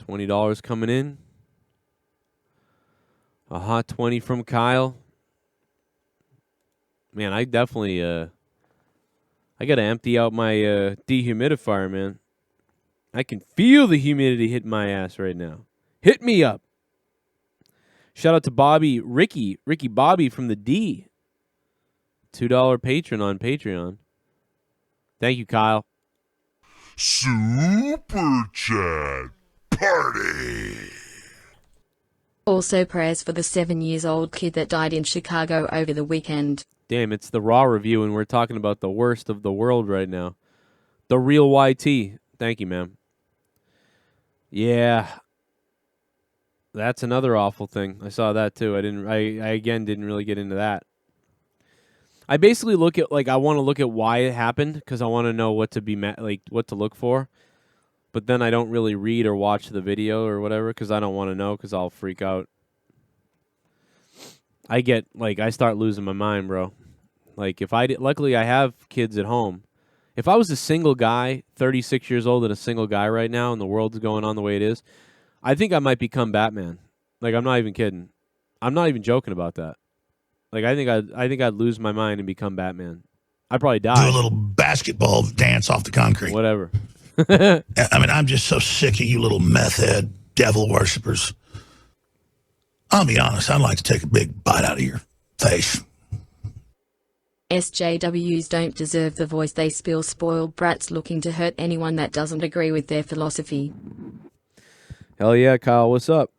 $20 coming in. A hot 20 from Kyle. Man, I definitely I got to empty out my dehumidifier, man. I can feel the humidity hitting my ass right now. Hit me up. Shout out to Ricky Bobby from the D. $2 patron on Patreon. Thank you, Kyle. Super Chat Party. Also prayers for the 7-year-old kid that died in Chicago over the weekend. Damn, it's the Raw review, and we're talking about the worst of the world right now. The real YT. Thank you, ma'am. Yeah. That's another awful thing. I saw that, too. I again didn't really get into that. I basically look at, I want to look at why it happened, because I want to know what to what to look for. But then I don't really read or watch the video or whatever because I don't want to know because I'll freak out. I get, I start losing my mind, bro. Luckily I have kids at home. If I was a single guy, 36 years old and a single guy right now and the world's going on the way it is, I think I might become Batman. I'm not even kidding. I'm not even joking about that. I think I'd lose my mind and become Batman. I'd probably die. Do a little basketball dance off the concrete. Whatever. I mean, I'm just so sick of you little meth head devil worshippers. I'll be honest, I'd like to take a big bite out of your face. SJWs don't deserve the voice they spill, spoiled brats looking to hurt anyone that doesn't agree with their philosophy. Hell yeah, Kyle, what's up?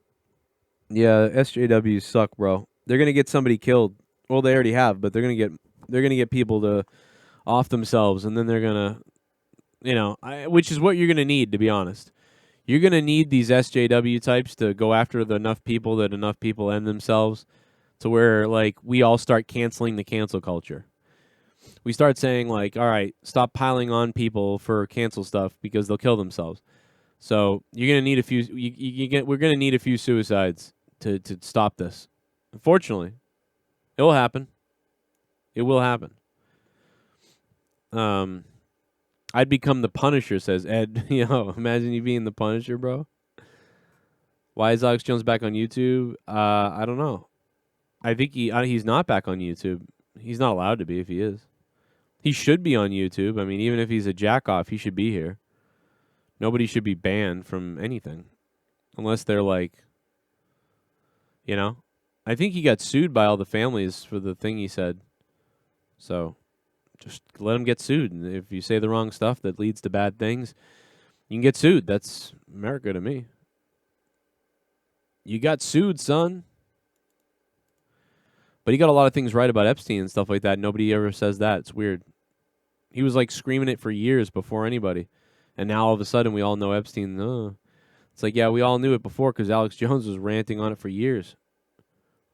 Yeah, SJWs suck, bro. They're gonna get somebody killed. Well, they already have, but they're gonna get people to off themselves, and then they're gonna, which is what you're gonna need, to be honest. You're gonna need these SJW types to go after enough people that enough people end themselves, to where we all start canceling the cancel culture. We start saying all right, stop piling on people for cancel stuff because they'll kill themselves. So you're gonna need a few. We're gonna need a few suicides to stop this. Unfortunately, it will happen. It will happen. I'd become the Punisher, says Ed. Imagine you being the Punisher, bro. Why is Alex Jones back on YouTube? I don't know. I think he's not back on YouTube. He's not allowed to be if he is. He should be on YouTube. I mean, even if he's a jack-off, he should be here. Nobody should be banned from anything. Unless they're I think he got sued by all the families for the thing he said. So, just let him get sued. And if you say the wrong stuff that leads to bad things, you can get sued. That's America to me. You got sued, son. But he got a lot of things right about Epstein and stuff like that. Nobody ever says that. It's weird. He was screaming it for years before anybody. And now all of a sudden we all know Epstein. It's yeah, we all knew it before because Alex Jones was ranting on it for years.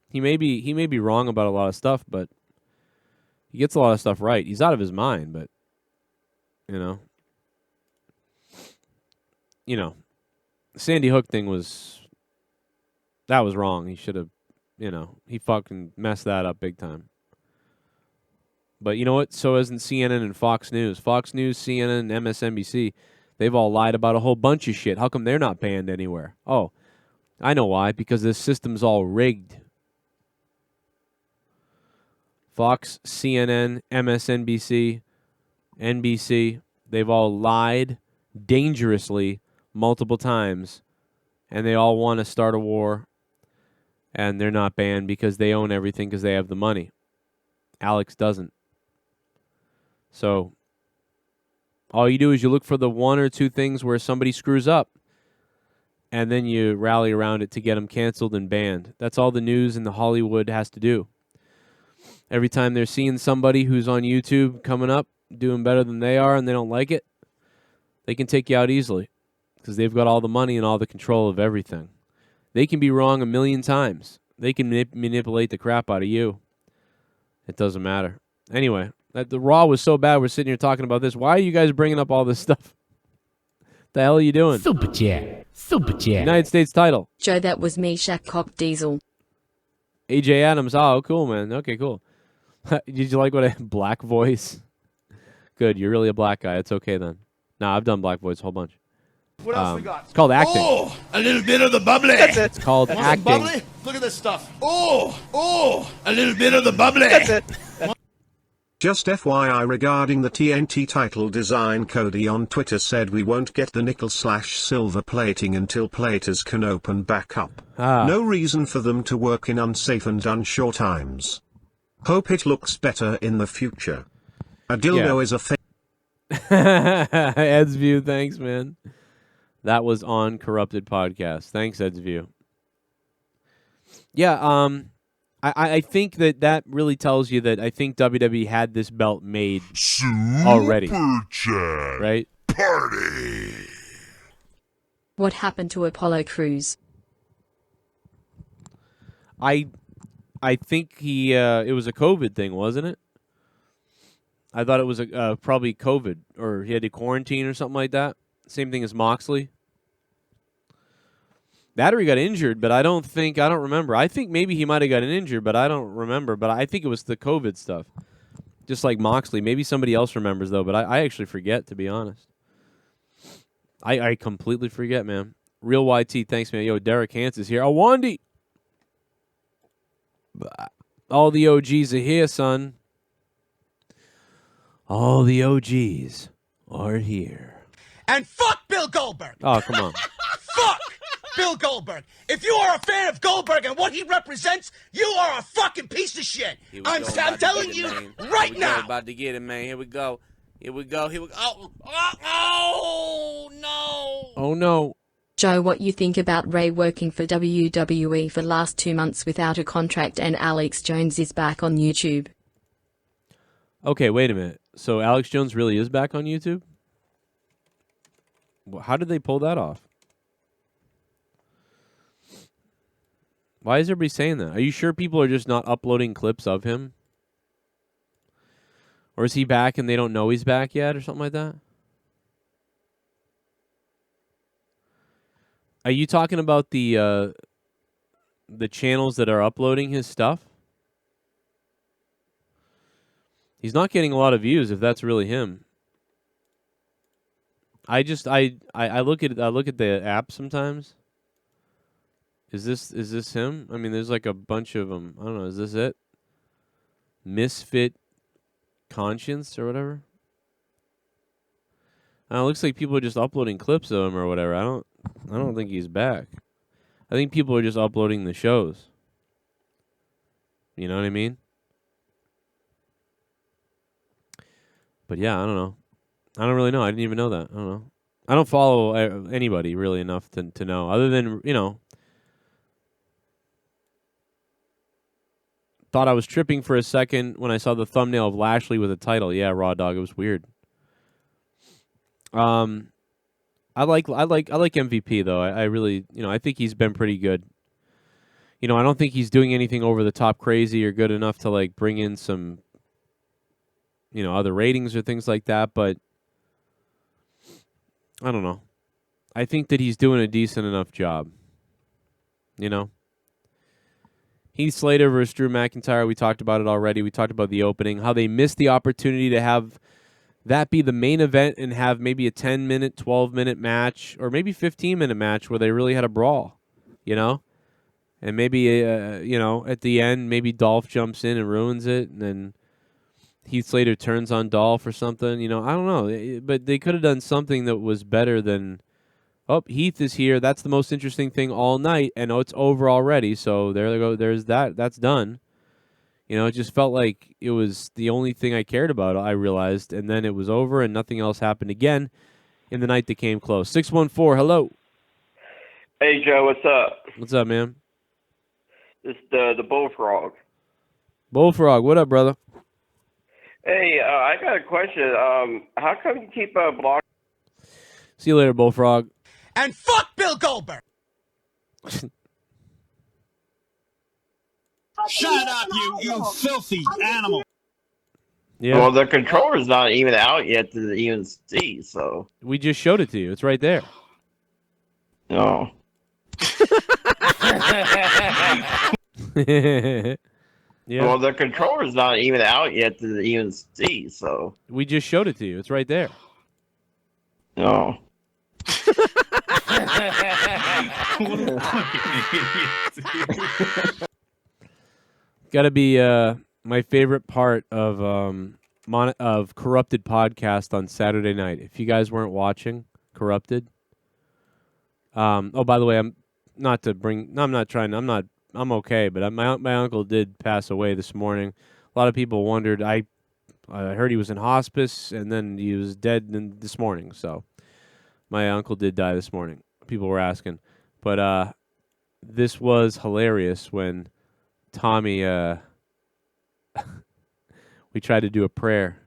He may be wrong about a lot of stuff, but he gets a lot of stuff right. He's out of his mind, but Sandy Hook thing was wrong. He should have, he fucking messed that up big time. But you know what? So isn't CNN and Fox News. Fox News, CNN, and MSNBC, they've all lied about a whole bunch of shit. How come they're not banned anywhere? Oh, I know why. Because this system's all rigged. Fox, CNN, MSNBC, NBC, they've all lied dangerously multiple times, and they all want to start a war, and they're not banned because they own everything because they have the money. Alex doesn't. So all you do is you look for the one or two things where somebody screws up, and then you rally around it to get them canceled and banned. That's all the news in the Hollywood has to do. Every time they're seeing somebody who's on YouTube coming up, doing better than they are, and they don't like it, they can take you out easily because they've got all the money and all the control of everything. They can be wrong 1,000,000 times. They can manipulate the crap out of you. It doesn't matter. Anyway, the Raw was so bad we're sitting here talking about this. Why are you guys bringing up all this stuff? The hell are you doing? Super chat. Super chat. United States title. Joe, that was me, Shaq Cock Diesel. AJ Adams. Oh, cool, man. Okay, cool. Did you like what I black voice? Good. You're really a black guy. It's okay then. Nah, I've done black voice a whole bunch. What else we got? It's called acting. Oh, a little bit of the bubbly. That's it. It's called Want acting. some bubbly? Look at this stuff. Oh, a little bit of the bubbly. That's it. Just FYI regarding the TNT title design, Cody on Twitter said we won't get the nickel/silver plating until platers can open back up. No reason for them to work in unsafe and unsure times. Hope it looks better in the future. A dildo is a thing. Ed's View, thanks, man. That was on Corrupted Podcast. Thanks, Ed's View. Yeah, I think that really tells you that I think WWE had this belt made already. Chat. Right? Party. What happened to Apollo Crews? I think it was a COVID thing, wasn't it? I thought it was probably COVID, or he had to quarantine or something like that. Same thing as Moxley. Battery got injured, but I don't remember. I think maybe he might have gotten injured, but I don't remember. But I think it was the COVID stuff. Just like Moxley. Maybe somebody else remembers, though, but I actually forget, to be honest. I completely forget, man. Real YT, thanks, man. Yo, Derek Hans is here. Awandi! All the OGs are here, son. All the OGs are here. And fuck Bill Goldberg. Oh, come on. Fuck Bill Goldberg. If you are a fan of Goldberg and what he represents, you are a fucking piece of shit. I'm telling you right now. About to get it, man. Here we go. Here we go. Oh, no. Oh, no. Joe, what you think about Ray working for WWE for last 2 months without a contract and Alex Jones is back on YouTube? Okay, wait a minute. So Alex Jones really is back on YouTube? How did they pull that off? Why is everybody saying that? Are you sure people are just not uploading clips of him? Or is he back and they don't know he's back yet or something like that? Are you talking about the channels that are uploading his stuff? He's not getting a lot of views if that's really him. I look at the app sometimes. Is this him? I mean, there's like a bunch of them. I don't know. Is this it? Misfit Conscience or whatever. It looks like people are just uploading clips of him or whatever. I don't think he's back. I think people are just uploading the shows. You know what I mean? But yeah, I don't know. I don't really know. I didn't even know that. I don't know. I don't follow anybody really enough to know. Other than, thought I was tripping for a second when I saw the thumbnail of Lashley with a title. Yeah, Raw Dog. It was weird. I like MVP though. I really, I think he's been pretty good. I don't think he's doing anything over the top crazy or good enough to like bring in some other ratings or things like that, but I don't know. I think that he's doing a decent enough job. You know? Heath Slater versus Drew McIntyre, we talked about it already. We talked about the opening, how they missed the opportunity to have that be the main event and have maybe a 10-minute, 12-minute match, or maybe 15-minute match where they really had a brawl, you know? And maybe, you know, at the end, maybe Dolph jumps in and ruins it, and then Heath Slater turns on Dolph or something. You know, I don't know. But they could have done something that was better than, oh, Heath is here. That's the most interesting thing all night, and it's over already. So there they go. There's that. That's done. You know, it just felt like it was the only thing I cared about, I realized, and then it was over and nothing else happened again in the night that came close. 614, hello. Hey, Joe, what's up? What's up, man? It's the Bullfrog. Bullfrog, what up, brother? Hey, I got a question. How come you keep blocking? See you later, Bullfrog. And fuck Bill Goldberg! Shut up, you filthy animal! Yeah. Well, the controller's not even out yet to even see, so... We just showed it to you. It's right there. No. Yeah. Well, the controller's not even out yet to even see, so... We just showed it to you. It's right there. No. Gotta be my favorite part of Corrupted podcast on Saturday night. If you guys weren't watching Corrupted, oh, by the way, I'm okay, but my uncle did pass away this morning. A lot of people wondered. I heard he was in hospice, and then he was dead this morning. So my uncle did die this morning. People were asking, but this was hilarious when Tommy, we tried to do a prayer,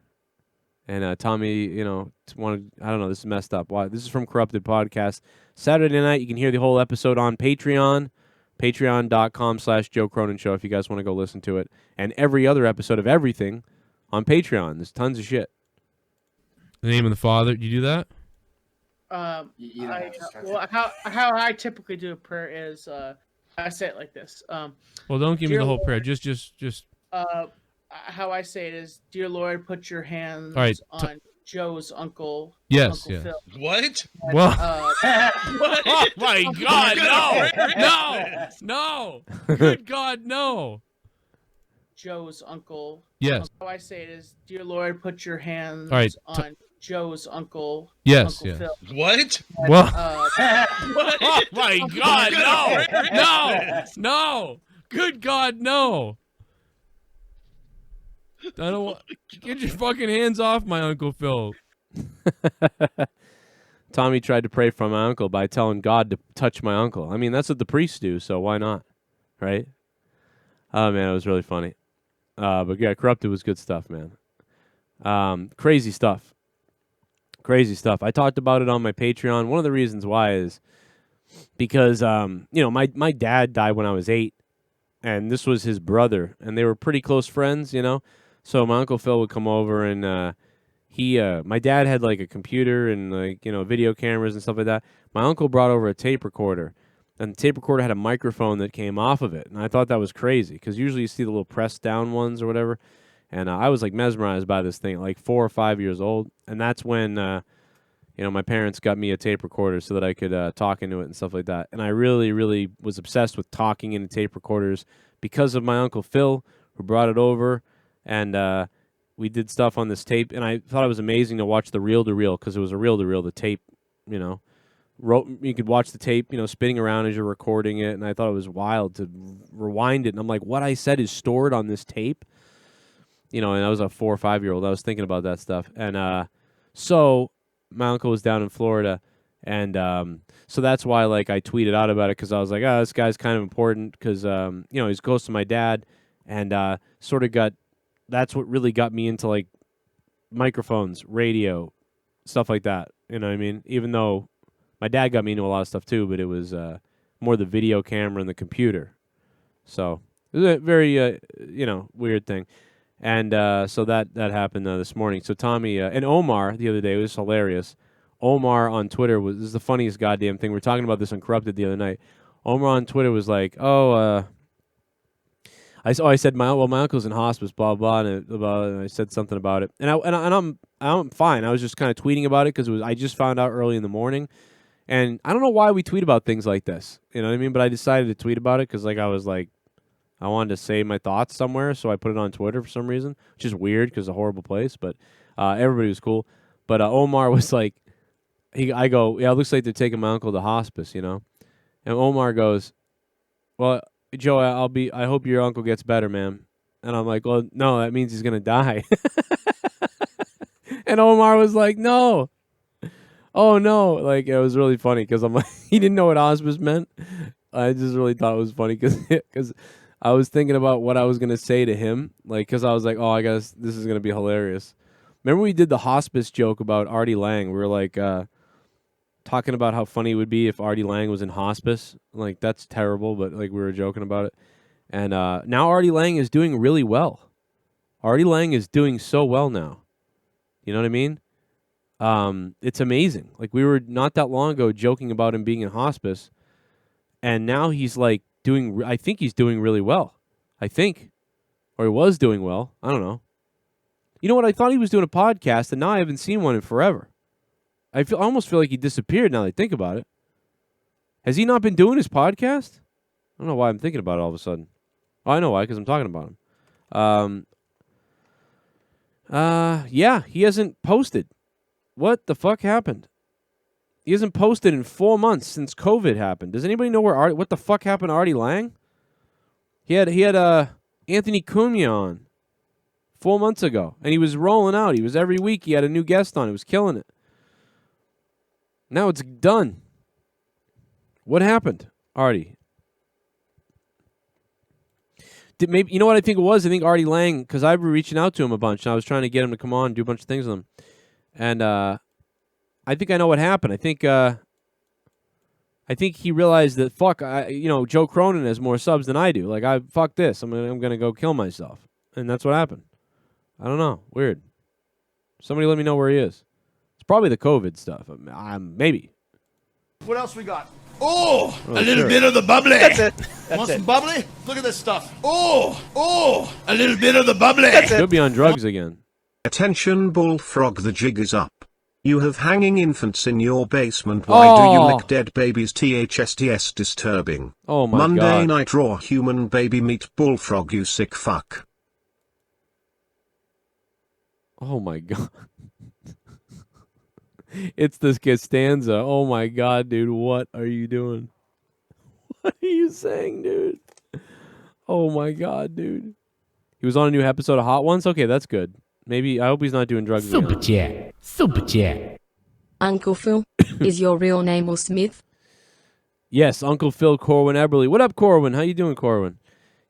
and Tommy, you know, wanted, I don't know, this is messed up. Why? This is from Corrupted Podcast. Saturday night, you can hear the whole episode on Patreon, patreon.com/Joe Cronin Show if you guys want to go listen to it. And every other episode of everything on Patreon. There's tons of shit. In the name of the Father, do you do that? How I typically do a prayer is I say it like this. Well, don't give me the whole prayer. Just. How I say it is, dear Lord, put your hands on Joe's uncle. Yes, Uncle yes. Phil. What? Well, what? Oh my God, no! Good God, no! Joe's uncle. Yes. How I say it is, dear Lord, put your hands on Joe's uncle. Yes, Uncle yes. Phil. What? Well, what? Oh my God, no! Good God, no! I don't want. Get your fucking hands off my Uncle Phil. Tommy tried to pray for my uncle by telling God to touch my uncle. I mean, that's what the priests do, so why not? Right? Oh, man, it was really funny. But yeah, Corrupted was good stuff, man. Crazy stuff. Crazy stuff. I talked about it on my Patreon. One of the reasons why is because, you know, my dad died when I was 8, and this was his brother, and they were pretty close friends, you know? So my Uncle Phil would come over, and my dad had like a computer and like, you know, video cameras and stuff like that. My uncle brought over a tape recorder, and the tape recorder had a microphone that came off of it, and I thought that was crazy because usually you see the little pressed down ones or whatever, and I was like mesmerized by this thing at like 4 or 5 years old, and that's when you know, my parents got me a tape recorder so that I could talk into it and stuff like that, and I really, really was obsessed with talking into tape recorders because of my Uncle Phil, who brought it over. And we did stuff on this tape, and I thought it was amazing to watch the reel-to-reel because it was a reel-to-reel. The tape, you know, you could watch the tape, you know, spinning around as you're recording it, and I thought it was wild to rewind it. And I'm like, what I said is stored on this tape? You know, and I was a 4 or 5-year-old. I was thinking about that stuff. And so my uncle was down in Florida, and so that's why, like, I tweeted out about it because I was like, oh, this guy's kind of important because, you know, he's close to my dad, and sort of got... That's what really got me into, like, microphones, radio, stuff like that. You know what I mean? Even though my dad got me into a lot of stuff, too, but it was more the video camera and the computer. So it was a very, you know, weird thing. And so that happened this morning. So Tommy and Omar the other day, it was hilarious. Omar on Twitter this is the funniest goddamn thing. We were talking about this on Corrupted the other night. Omar on Twitter was like, I said my uncle's in hospice, blah blah, and I said something about it, and I'm fine. I was just kind of tweeting about it because I just found out early in the morning, and I don't know why we tweet about things like this. You know what I mean? But I decided to tweet about it because I wanted to say my thoughts somewhere, so I put it on Twitter for some reason, which is weird because it's a horrible place. But everybody was cool. But Omar was like, I go, yeah, it looks like they're taking my uncle to hospice, you know, and Omar goes, well, Joe, I hope your uncle gets better, man. And I'm like, well, no, that means he's going to die. And Omar was like, no. Oh, no. Like, it was really funny because I'm like, he didn't know what hospice meant. I just really thought it was funny because I was thinking about what I was going to say to him. Like, because I was like, oh, I guess this is going to be hilarious. Remember we did the hospice joke about Artie Lang? We were like, talking about how funny it would be if Artie Lang was in hospice. Like, that's terrible, but like we were joking about it. And now Artie Lang is doing really well. Artie Lang is doing so well now. You know what I mean? It's amazing. Like, we were not that long ago joking about him being in hospice, and now he's like I think he's doing really well. I think. Or he was doing well. I don't know. You know what? I thought he was doing a podcast, and now I haven't seen one in forever. I almost feel like he disappeared now that I think about it. Has he not been doing his podcast? I don't know why I'm thinking about it all of a sudden. Oh, I know why, because I'm talking about him. Yeah, he hasn't posted. What the fuck happened? He hasn't posted in 4 months since COVID happened. Does anybody know what the fuck happened to Artie Lang? He had Anthony Cumia on 4 months ago, and he was rolling out. He was every week. He had a new guest on. He was killing it. Now it's done. What happened, Artie? Maybe you know what I think it was? I think Artie Lang, because I've been reaching out to him a bunch, and I was trying to get him to come on and do a bunch of things with him. And I think I know what happened. I think he realized that Joe Cronin has more subs than I do. Like, fuck this. I'm gonna go kill myself, and that's what happened. I don't know. Weird. Somebody let me know where he is. It's probably the COVID stuff. Maybe. What else we got? Oh, a little bit of the bubbly. That's it. Want some bubbly? Look at this stuff. Oh, a little bit of the bubbly. Could be on drugs again. Attention, Bullfrog, the jig is up. You have hanging infants in your basement. Why do you lick dead babies? THSTS disturbing. Oh my Monday God. Night Raw human baby meat Bullfrog, you sick fuck. Oh my God. It's this Costanza. Oh my God, dude. What are you doing? What are you saying, dude? Oh my God, dude. He was on a new episode of Hot Ones? Okay, that's good. Maybe, I hope he's not doing drugs again. Super chat. Super chat. Uncle Phil, is your real name Will Smith? Yes, Uncle Phil Corwin Eberly. What up, Corwin? How you doing, Corwin?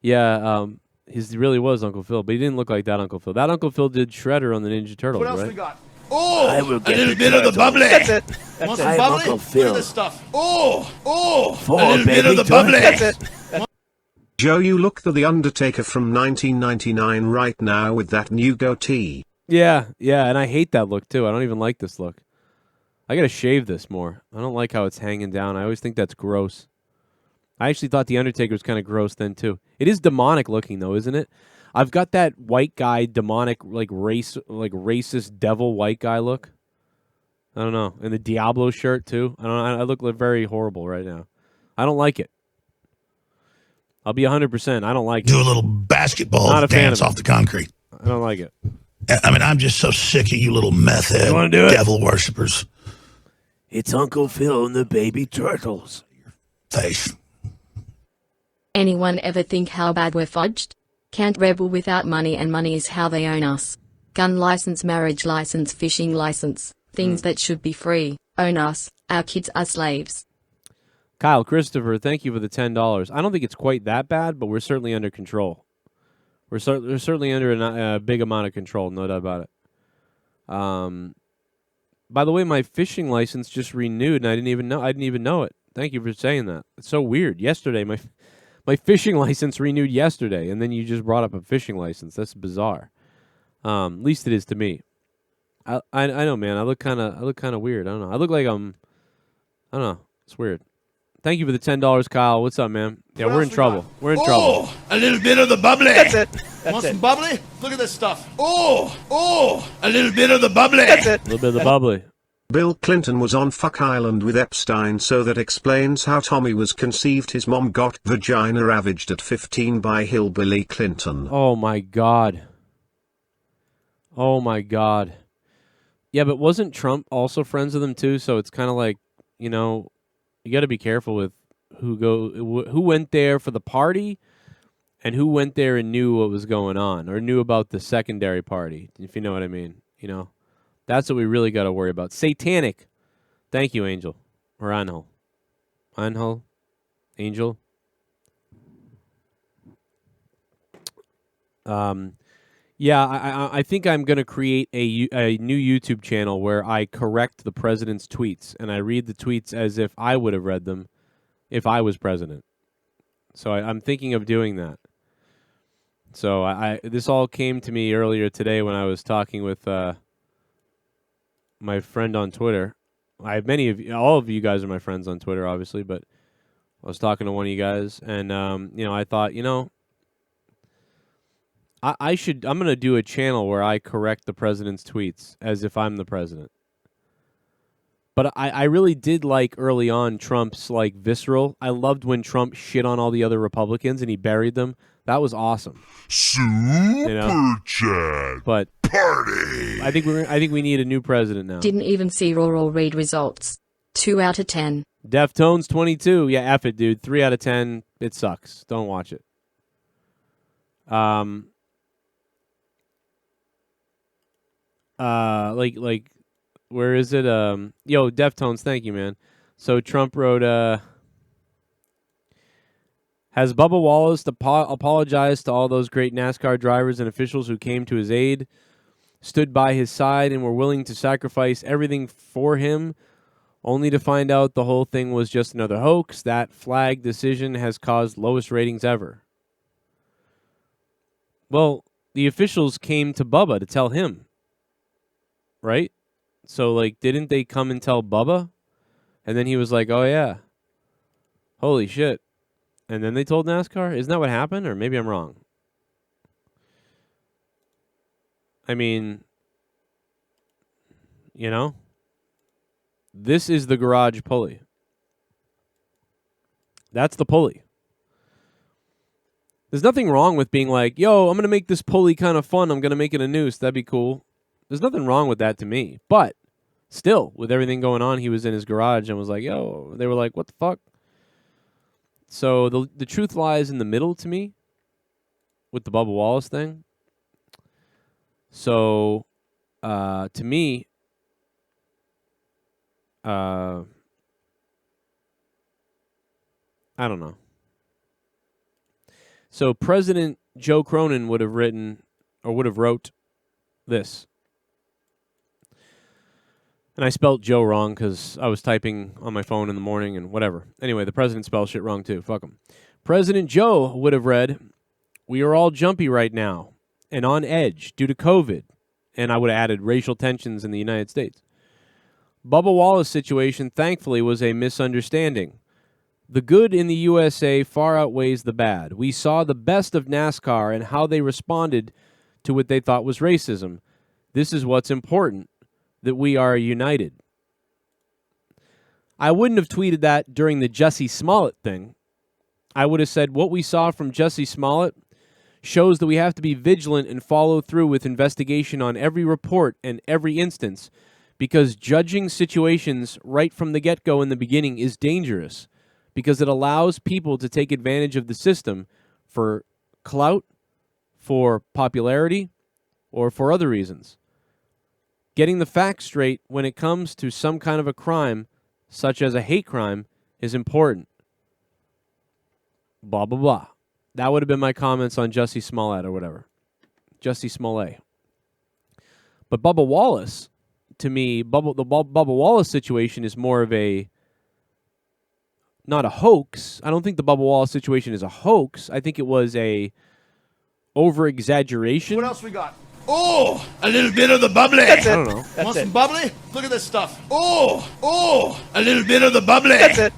Yeah, he really was Uncle Phil, but he didn't look like that Uncle Phil. That Uncle Phil did Shredder on the Ninja Turtles, What else right? we got? Oh, a little bit of the bubbly. That's it. Want some bubbly? Uncle Look Phil. at this stuff. Oh, a little bit of the bubbly. That's it. Joe, you look the Undertaker from 1999 right now with that new goatee. Yeah, and I hate that look, too. I don't even like this look. I gotta shave this more. I don't like how it's hanging down. I always think that's gross. I actually thought The Undertaker was kind of gross then, too. It is demonic looking, though, isn't it? I've got that white guy, demonic, racist devil white guy look. I don't know. And the Diablo shirt, too. I look very horrible right now. I don't like it. I'll be 100%. I don't like it. Do a little basketball Not a fan dance of it. off the concrete. I don't like it. I mean, I'm just so sick of you little meth head devil worshippers. It's Uncle Phil and the baby turtles. Face. Anyone ever think how bad we're fudged? Can't rebel without money, and money is how they own us. Gun license, marriage license, fishing license, things that should be free, own us, our kids are slaves. Kyle Christopher, thank you for the $10. I don't think it's quite that bad, but we're certainly under control. We're certainly under a big amount of control, no doubt about it. By the way, my fishing license just renewed, and I didn't even know it. Thank you for saying that. It's so weird. Yesterday, my fishing license renewed yesterday, and then you just brought up a fishing license. That's bizarre. At least it is to me. I know, man. I look kind of weird. I don't know. I look like I don't know. It's weird. Thank you for the $10, Kyle. What's up, man? Yeah, we're in trouble. We're in trouble. Oh, a little bit of the bubbly. That's it. Want some bubbly? Look at this stuff. Oh, a little bit of the bubbly. That's it. A little bit of the bubbly. Bill Clinton was on Fuck Island with Epstein, so that explains how Tommy was conceived. His mom got vagina ravaged at 15 by Hillbilly Clinton. Oh my God. Oh my God. Yeah, but wasn't Trump also friends with him too? So it's kind of like, you know, you got to be careful with who went there for the party and who went there and knew what was going on or knew about the secondary party, if you know what I mean. You know, that's what we really got to worry about. Satanic. Thank you, Angel. Or Angel. Angel. Yeah, I think I'm going to create a new YouTube channel where I correct the president's tweets, and I read the tweets as if I would have read them if I was president. So I'm thinking of doing that. So this all came to me earlier today when I was talking with my friend on Twitter. I have all of you guys are my friends on Twitter, obviously, but I was talking to one of you guys, and I thought, I'm going to do a channel where I correct the president's tweets as if I'm the president. But I really did like early on Trump's like visceral. I loved when Trump shit on all the other Republicans and he buried them. That was awesome. Super chat. But party. I think we need a new president now. Didn't even see or read results. 2 out of 10. Deftones 22. Yeah, F it, dude. 3 out of 10. It sucks. Don't watch it. Like, where is it? Yo, Deftones, thank you, man. So Trump wrote, has Bubba Wallace apologized to all those great NASCAR drivers and officials who came to his aid, stood by his side, and were willing to sacrifice everything for him, only to find out the whole thing was just another hoax? That flag decision has caused lowest ratings ever. Well, the officials came to Bubba to tell him. Right? So, like, didn't they come and tell Bubba? And then he was like, oh, yeah. Holy shit. And then they told NASCAR? Isn't that what happened? Or maybe I'm wrong. I mean, this is the garage pulley. That's the pulley. There's nothing wrong with being like, yo, I'm going to make this pulley kind of fun. I'm going to make it a noose. That'd be cool. There's nothing wrong with that to me. But still, with everything going on, he was in his garage and was like, yo, they were like, what the fuck? So the truth lies in the middle to me with the Bubba Wallace thing. So to me, I don't know. So President Joe Cronin would have written or would have wrote this. And I spelled Joe wrong because I was typing on my phone in the morning and whatever. Anyway, the president spelled shit wrong too. Fuck him. President Joe would have read, we are all jumpy right now and on edge due to COVID. And I would have added racial tensions in the United States. Bubba Wallace situation, thankfully, was a misunderstanding. The good in the USA far outweighs the bad. We saw the best of NASCAR and how they responded to what they thought was racism. This is what's important. That we are united. I wouldn't have tweeted that during the Jussie Smollett thing. I would have said what we saw from Jussie Smollett shows that we have to be vigilant and follow through with investigation on every report and every instance, because judging situations right from the get-go in the beginning is dangerous, because it allows people to take advantage of the system for clout, for popularity, or for other reasons. Getting the facts straight when it comes to some kind of a crime, such as a hate crime, is important. Blah, blah, blah. That would have been my comments on Jussie Smollett or whatever. Jussie Smollett. But Bubba Wallace, to me, the Bubba Wallace situation is more of not a hoax. I don't think the Bubba Wallace situation is a hoax. I think it was a over-exaggeration. What else we got? Oh, a little bit of the bubbly. I don't know. Want some bubbly? Look at this stuff. Oh, a little bit of the bubbly. That's it.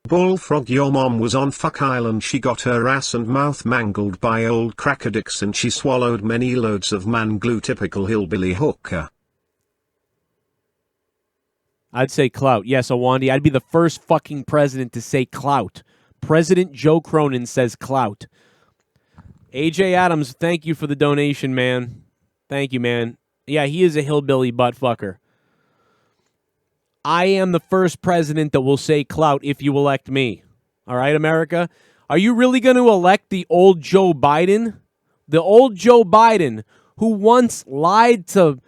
Bullfrog, your mom was on Fuck Island. She got her ass and mouth mangled by old cracker dicks and she swallowed many loads of man glue. Typical hillbilly hooker. I'd say clout. Yes, Awandi, I'd be the first fucking president to say clout. President Joe Cronin says clout. AJ Adams, thank you for the donation, man. Thank you, man. Yeah, he is a hillbilly buttfucker. I am the first president that will say clout if you elect me. All right, America? Are you really going to elect the old Joe Biden? The old Joe Biden who once lied to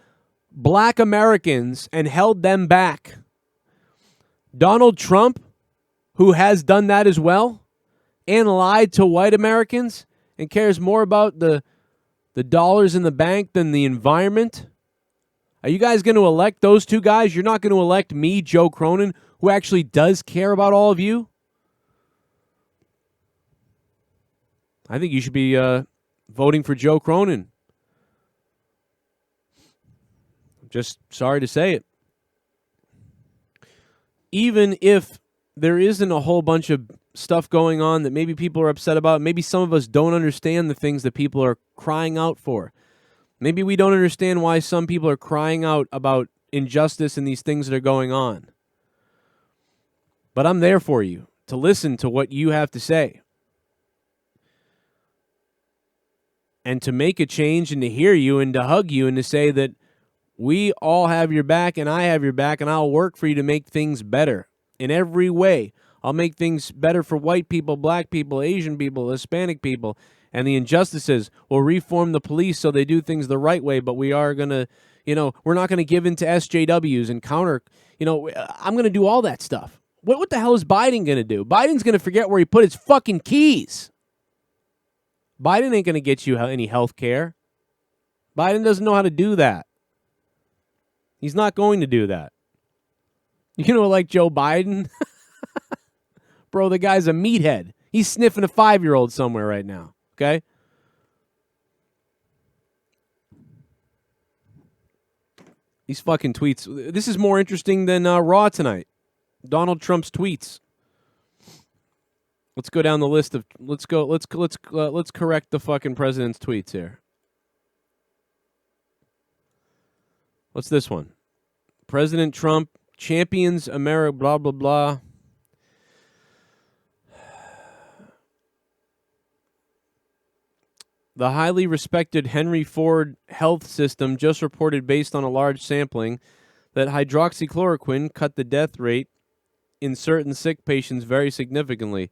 black Americans and held them back. Donald Trump, who has done that as well and lied to white Americans and cares more about the dollars in the bank than the environment. Are you guys going to elect those two guys? You're not going to elect me, Joe Cronin, who actually does care about all of you? I think you should be voting for Joe Cronin. Just sorry to say it. Even if there isn't a whole bunch of stuff going on that maybe people are upset about, maybe some of us don't understand the things that people are crying out for. Maybe we don't understand why some people are crying out about injustice and these things that are going on. But I'm there for you to listen to what you have to say. And to make a change and to hear you and to hug you and to say that we all have your back and I have your back and I'll work for you to make things better in every way. I'll make things better for white people, black people, Asian people, Hispanic people. And the injustices will reform the police so they do things the right way, but we are going to, we're not going to give in to SJWs and counter, I'm going to do all that stuff. What the hell is Biden going to do? Biden's going to forget where he put his fucking keys. Biden ain't going to get you any health care. Biden doesn't know how to do that. He's not going to do that. You know, like Joe Biden? Bro, the guy's a meathead. He's sniffing a 5-year-old somewhere right now. Okay? These fucking tweets. This is more interesting than Raw tonight. Donald Trump's tweets. Let's go down the list of. Let's correct the fucking president's tweets here. What's this one? President Trump champions America. Blah blah blah. The highly respected Henry Ford Health System just reported, based on a large sampling, that hydroxychloroquine cut the death rate in certain sick patients very significantly.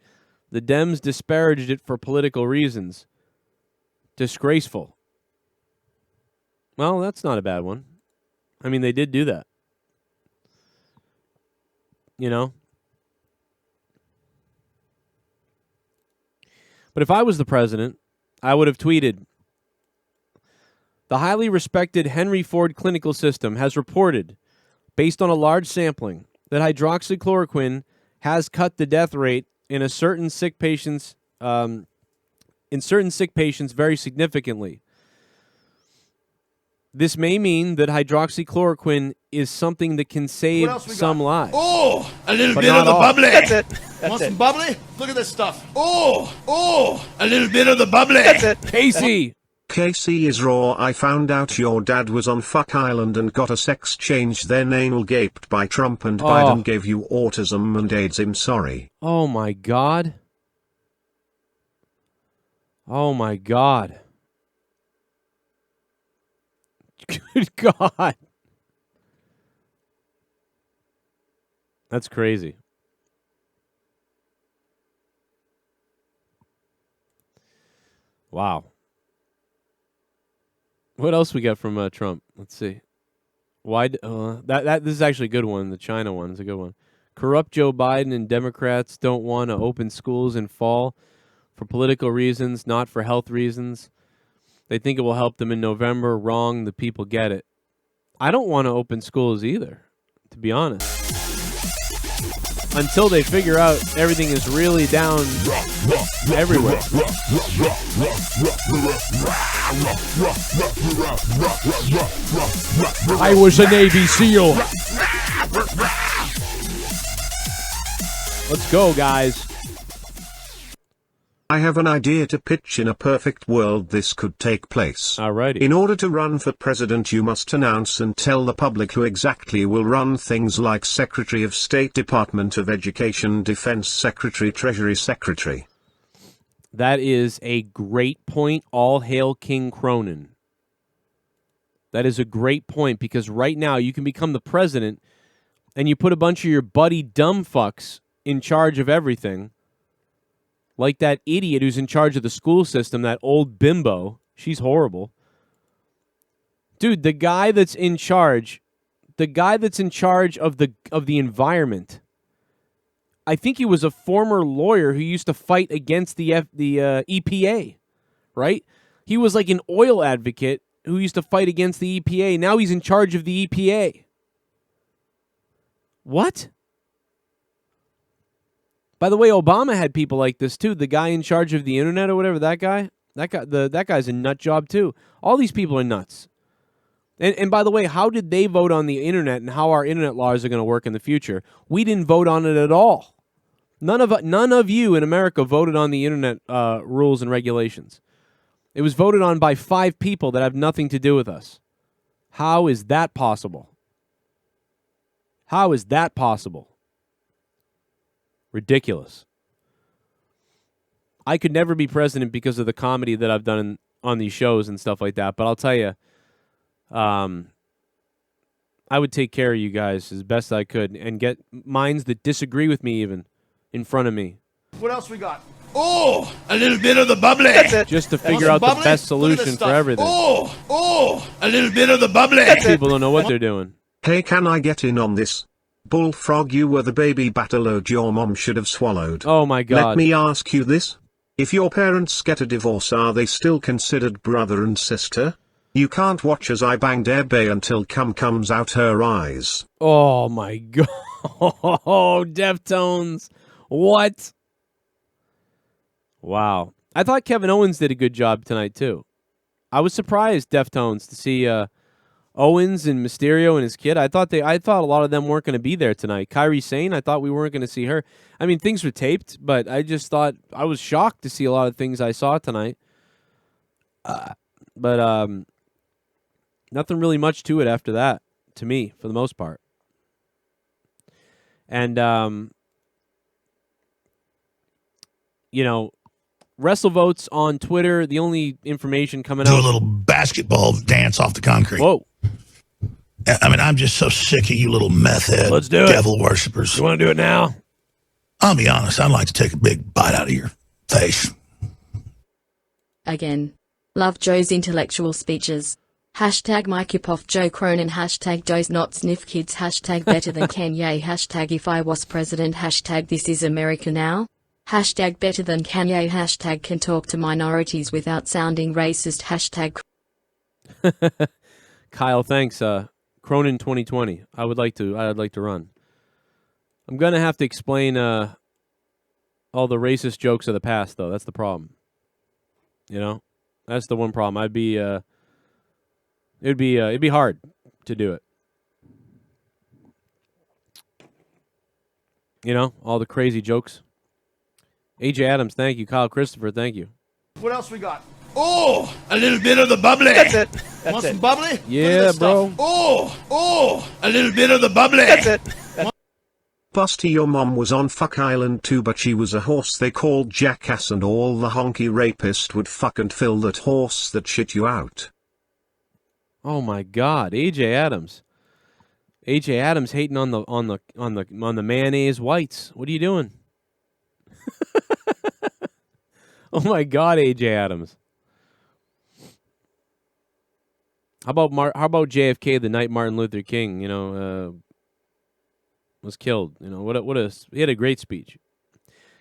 The Dems disparaged it for political reasons. Disgraceful. Well, that's not a bad one. I mean, they did do that. But if I was the president, I would have tweeted, the highly respected Henry Ford Clinical System has reported, based on a large sampling, that hydroxychloroquine has cut the death rate in certain sick patients very significantly. This may mean that hydroxychloroquine is something that can save some lives. Oh, a little but bit of the all. bubbly. That's it. Want some bubbly? Look at this stuff. Oh, a little bit of the bubbly. That's it. Casey. KC is raw. I found out your dad was on Fuck Island and got a sex change, then anal gaped by Trump, and Biden gave you autism and AIDS. I'm sorry. Oh my God. Oh my God. Good God. That's crazy. Wow. What else we got from Trump? Let's see. Why? This is actually a good one. The China one is a good one. Corrupt Joe Biden and Democrats don't want to open schools in fall for political reasons, not for health reasons. They think it will help them in November. Wrong. The people get it. I don't want to open schools either, to be honest. until they figure out everything is really down everywhere. I was a Navy SEAL. Let's go, guys. I have an idea to pitch. In a perfect world this could take place. Alrighty. In order to run for president you must announce and tell the public who exactly will run things like Secretary of State, Department of Education, Defense Secretary, Treasury Secretary. That is a great point. All hail King Cronin. That is a great point, because right now you can become the president and you put a bunch of your buddy dumb fucks in charge of everything. Like that idiot who's in charge of the school system, that old bimbo. She's horrible. Dude, the guy that's in charge of the environment. I think he was a former lawyer who used to fight against the EPA, right? He was like an oil advocate who used to fight against the EPA. Now he's in charge of the EPA. What? By the way, Obama had people like this too. The guy in charge of the internet or whatever, that guy's a nut job too. All these people are nuts. And by the way, how did they vote on the internet and how our internet laws are going to work in the future? We didn't vote on it at all. None of you in America voted on the internet rules and regulations. It was voted on by 5 people that have nothing to do with us. How is that possible? How is that possible? Ridiculous. I could never be president because of the comedy that I've done on these shows and stuff like that. But I'll tell you, I would take care of you guys as best I could and get minds that disagree with me even in front of me. What else we got? Oh, a little bit of the bubbly. Just to figure out the best solution for everything. Oh, a little bit of the bubbly. People don't know what they're doing. Hey, can I get in on this? Bullfrog, you were the baby battleload your mom should have swallowed. Oh my God. Let me ask you this. If your parents get a divorce, are they still considered brother and sister? You can't watch as I banged Ebay until cum comes out her eyes. Oh my God. Oh, Deftones. What? Wow. I thought Kevin Owens did a good job tonight too. I was surprised, Deftones, to see Owens and Mysterio and his kid. I thought a lot of them weren't going to be there tonight. Kairi Sane, I thought we weren't going to see her. I mean, things were taped, but I just thought I was shocked to see a lot of things I saw tonight. But nothing really much to it after that, to me, for the most part. And you know, WrestleVotes on Twitter. The only information coming out. Do a little basketball dance off the concrete. Whoa. I mean, I'm just so sick of you little meth head Let's do devil worshippers. You want to do it now? I'll be honest, I'd like to take a big bite out of your face. Again. Love Joe's intellectual speeches. Hashtag Mike Joe Cronin. Hashtag Joe's not sniff kids. Hashtag better than Kanye. Hashtag if I was president. Hashtag this is America now. Hashtag better than Kanye. Hashtag can talk to minorities without sounding racist. Hashtag Kyle, thanks. Cronin 2020. I'd like to run. I'm gonna have to explain all the racist jokes of the past, though. That's the problem. You know, that's the one problem. It'd be hard to do it. You know, all the crazy jokes. AJ Adams, thank you. Kyle Christopher, thank you. What else we got? Oh, a little bit of the bubbly. That's it. Want some bubbly? Yeah, bro. Oh, a little bit of the bubbly. That's it. Busty, your mom was on Fuck Island too, but she was a horse they called Jackass, and all the honky rapist would fuck and fill that horse that shit you out. Oh my God, AJ Adams. AJ Adams hating on the mayonnaise whites. What are you doing? Oh my God, AJ Adams. How about JFK the night Martin Luther King, was killed? You know, he had a great speech.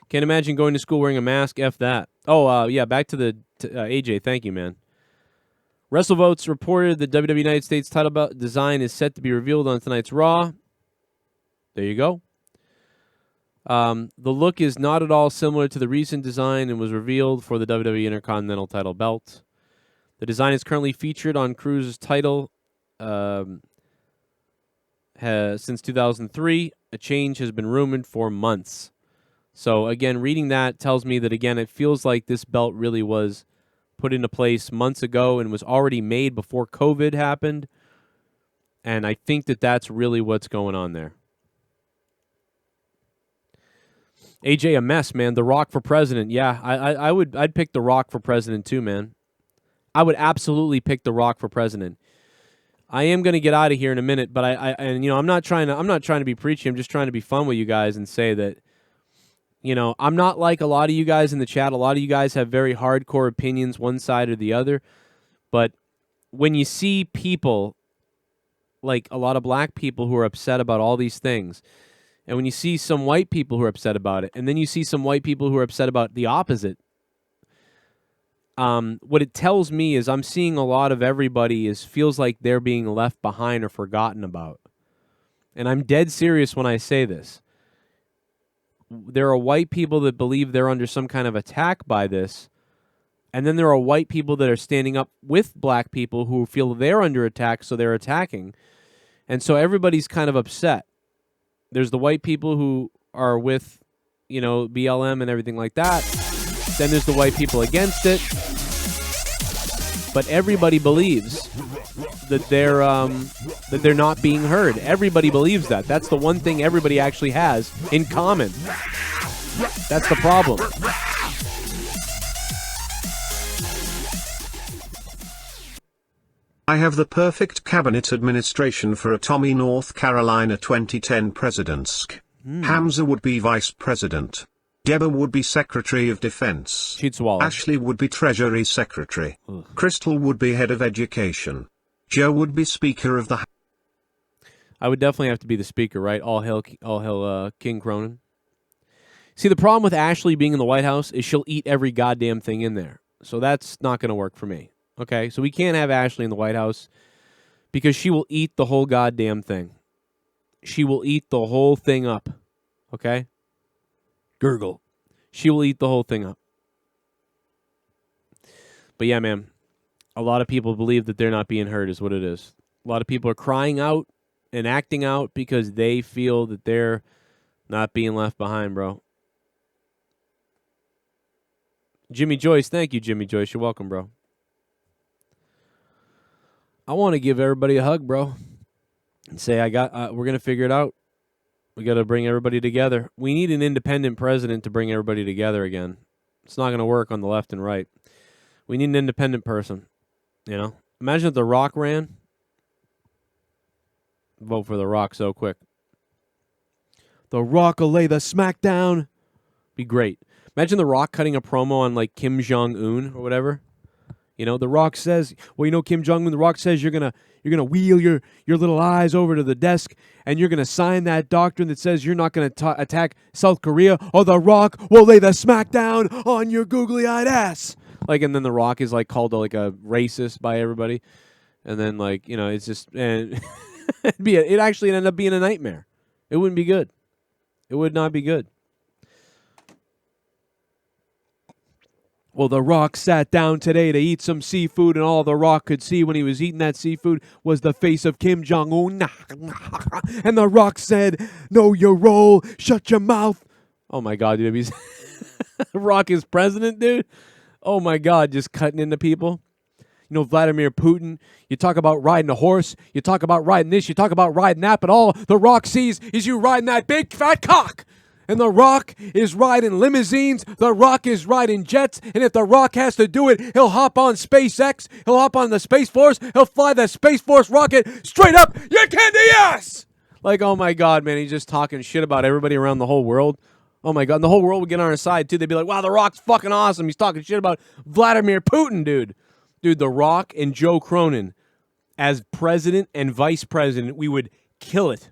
Can't imagine going to school wearing a mask. F that. Oh, yeah, back to the AJ. Thank you, man. WrestleVotes reported the WWE United States title belt design is set to be revealed on tonight's Raw. There you go. The look is not at all similar to the recent design and was revealed for the WWE Intercontinental title belt. The design is currently featured on Crew's title since 2003. A change has been rumored for months. So, again, reading that tells me that, again, it feels like this belt really was put into place months ago and was already made before COVID happened. And I think that that's really what's going on there. AJ, a mess, man. The Rock for president. Yeah, I'd pick The Rock for president too, man. I would absolutely pick The Rock for president. I am going to get out of here in a minute, but I'm not trying to be preachy. I'm just trying to be fun with you guys and say that, I'm not like a lot of you guys in the chat. A lot of you guys have very hardcore opinions, one side or the other. But when you see people, like a lot of black people who are upset about all these things, and when you see some white people who are upset about it, and then you see some white people who are upset about the opposite, what it tells me is I'm seeing a lot of everybody feels like they're being left behind or forgotten about. And I'm dead serious when I say this. There are white people that believe they're under some kind of attack by this, and then there are white people that are standing up with black people who feel they're under attack, so they're attacking. And so everybody's kind of upset. There's the white people who are with, BLM and everything like that. Then there's the white people against it. But everybody believes that they're not being heard. Everybody believes that. That's the one thing everybody actually has in common. That's the problem. I have the perfect cabinet administration for a Tommy North Carolina 2010 presidents. Hamza would be vice president. Deborah would be Secretary of Defense. She'd swallow. Ashley would be Treasury Secretary. Crystal would be Head of Education. Joe would be Speaker of the House. I would definitely have to be the Speaker, right? All hail King Cronin. See, the problem with Ashley being in the White House is she'll eat every goddamn thing in there. So that's not going to work for me. Okay? So we can't have Ashley in the White House because she will eat the whole goddamn thing. She will eat the whole thing up. Okay? Gurgle. She will eat the whole thing up. But yeah, man, a lot of people believe that they're not being heard is what it is. A lot of people are crying out and acting out because they feel that they're not being left behind, bro. Jimmy Joyce, thank you, Jimmy Joyce. You're welcome, bro. I want to give everybody a hug, bro, and say we're going to figure it out. We got to bring everybody together. We need an independent president to bring everybody together again. It's not going to work on the left and right. We need an independent person, Imagine if The Rock ran. Vote for The Rock so quick. The Rock will lay the smack down. Be great. Imagine The Rock cutting a promo on, like, Kim Jong-un or whatever. The Rock says, Kim Jong-un, The Rock says you're gonna wheel your little eyes over to the desk and you're gonna sign that doctrine that says you're not gonna attack South Korea, or The Rock will lay the smack down on your googly-eyed ass. And then The Rock is called a racist by everybody, and then it's just and it actually ended up being a nightmare. It wouldn't be good. It would not be good. Well, The Rock sat down today to eat some seafood, and all The Rock could see when he was eating that seafood was the face of Kim Jong-un. And The Rock said, "Know your role, shut your mouth." Oh, my God, dude. He's Rock is president, dude? Oh, my God, just cutting into people. Vladimir Putin, you talk about riding a horse, you talk about riding this, you talk about riding that, but all The Rock sees is you riding that big fat cock. And The Rock is riding limousines. The Rock is riding jets. And if The Rock has to do it, he'll hop on SpaceX. He'll hop on the Space Force. He'll fly the Space Force rocket straight up your candy ass. Oh, my God, man. He's just talking shit about everybody around the whole world. Oh, my God. And the whole world would get on our side, too. They'd be like, wow, The Rock's fucking awesome. He's talking shit about Vladimir Putin, dude. Dude, The Rock and Joe Cronin as president and vice president, we would kill it.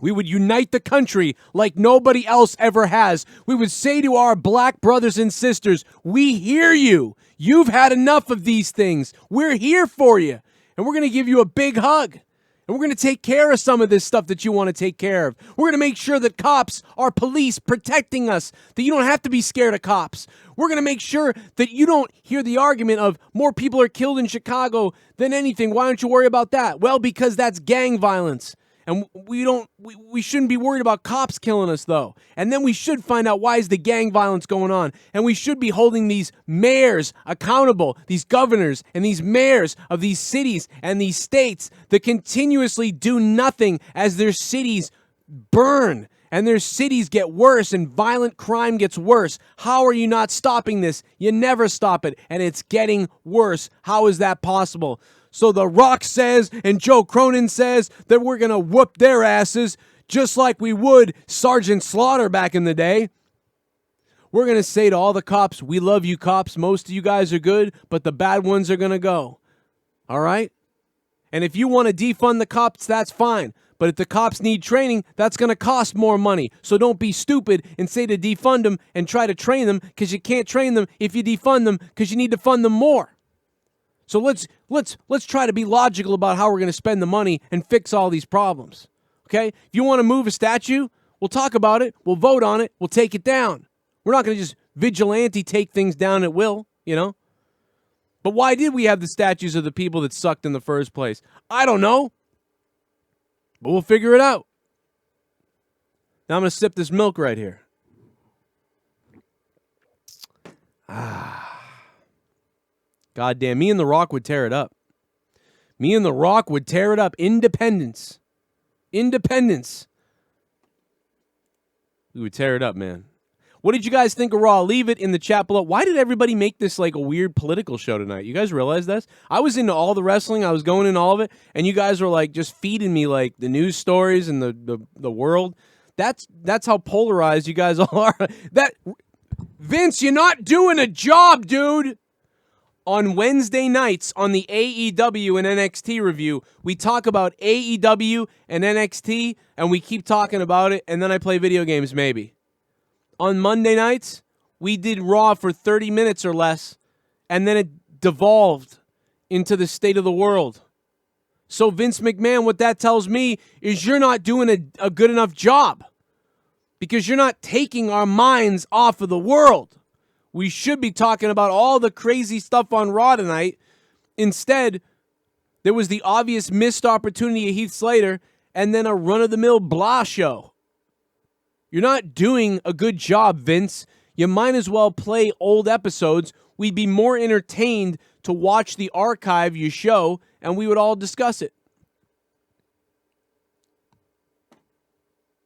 We would unite the country like nobody else ever has. We would say to our black brothers and sisters, we hear you. You've had enough of these things. We're here for you. And we're going to give you a big hug. And And we're going to take care of some of this stuff that you want to take care of. We're going to make sure that cops are police protecting us, that you don't have to be scared of cops. We're going to make sure that you don't hear the argument of more people are killed in Chicago than anything. Why don't you worry about that? Well, because that's gang violence. And we shouldn't be worried about cops killing us, though. And then we should find out why is the gang violence going on. And we should be holding these mayors accountable, these governors and these mayors of these cities and these states that continuously do nothing as their cities burn and their cities get worse and violent crime gets worse. How are you not stopping this? You never stop it, and it's getting worse. How is that possible? So The Rock says, and Joe Cronin says, that we're going to whoop their asses just like we would Sergeant Slaughter back in the day. We're going to say to all the cops, we love you cops. Most of you guys are good, but the bad ones are going to go. All right? And if you want to defund the cops, that's fine. But if the cops need training, that's going to cost more money. So don't be stupid and say to defund them and try to train them, because you can't train them if you defund them, because you need to fund them more. So let's try to be logical about how we're going to spend the money and fix all these problems. Okay? If you want to move a statue, we'll talk about it. We'll vote on it. We'll take it down. We're not going to just vigilante take things down at will, you know? But why did we have the statues of the people that sucked in the first place? I don't know. But we'll figure it out. Now I'm going to sip this milk right here. God damn, me and The Rock would tear it up. Me and The Rock would tear it up. Independence. Independence. We would tear it up, man. What did you guys think of Raw? Leave it in the chat below. Why did everybody make this like a weird political show tonight? You guys realize this? I was into all the wrestling. I was going in all of it. And you guys were like just feeding me like the news stories and the world. That's how polarized you guys all are. Vince, you're not doing a job, dude. On Wednesday nights on the AEW and NXT review, we talk about AEW and NXT, and we keep talking about it, and then I play video games maybe. On Monday nights, we did Raw for 30 minutes or less, and then it devolved into the state of the world. So Vince McMahon, what that tells me is you're not doing a good enough job, because you're not taking our minds off of the world. We should be talking about all the crazy stuff on Raw tonight. Instead, there was the obvious missed opportunity of Heath Slater and then a run-of-the-mill blah show. You're not doing a good job, Vince. You might as well play old episodes. We'd be more entertained to watch the archive you show, and we would all discuss it.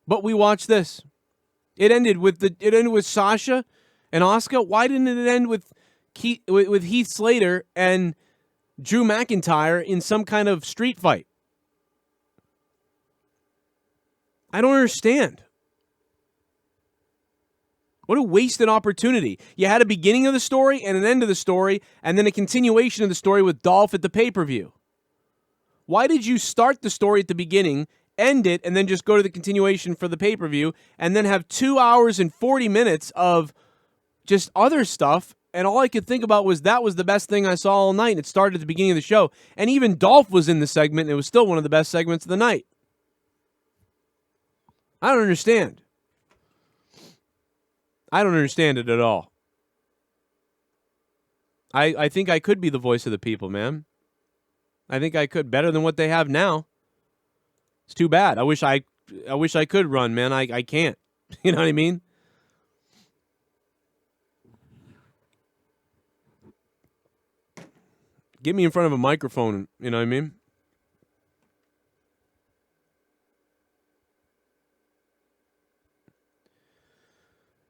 But we watched this. It ended with Sasha and Asuka. Why didn't it end with Heath Slater and Drew McIntyre in some kind of street fight? I don't understand. What a wasted opportunity. You had a beginning of the story and an end of the story, and then a continuation of the story with Dolph at the pay-per-view. Why did you start the story at the beginning, end it, and then just go to the continuation for the pay-per-view, and then have 2 hours and 40 minutes of just other stuff, and all I could think about was that was the best thing I saw all night, and it started at the beginning of the show. And even Dolph was in the segment, and it was still one of the best segments of the night. I don't understand. I don't understand it at all. I think I could be the voice of the people, man. I think I could, better than what they have now. It's too bad. I wish I could run, man. I can't. You know what I mean? Get me in front of a microphone, you know what I mean?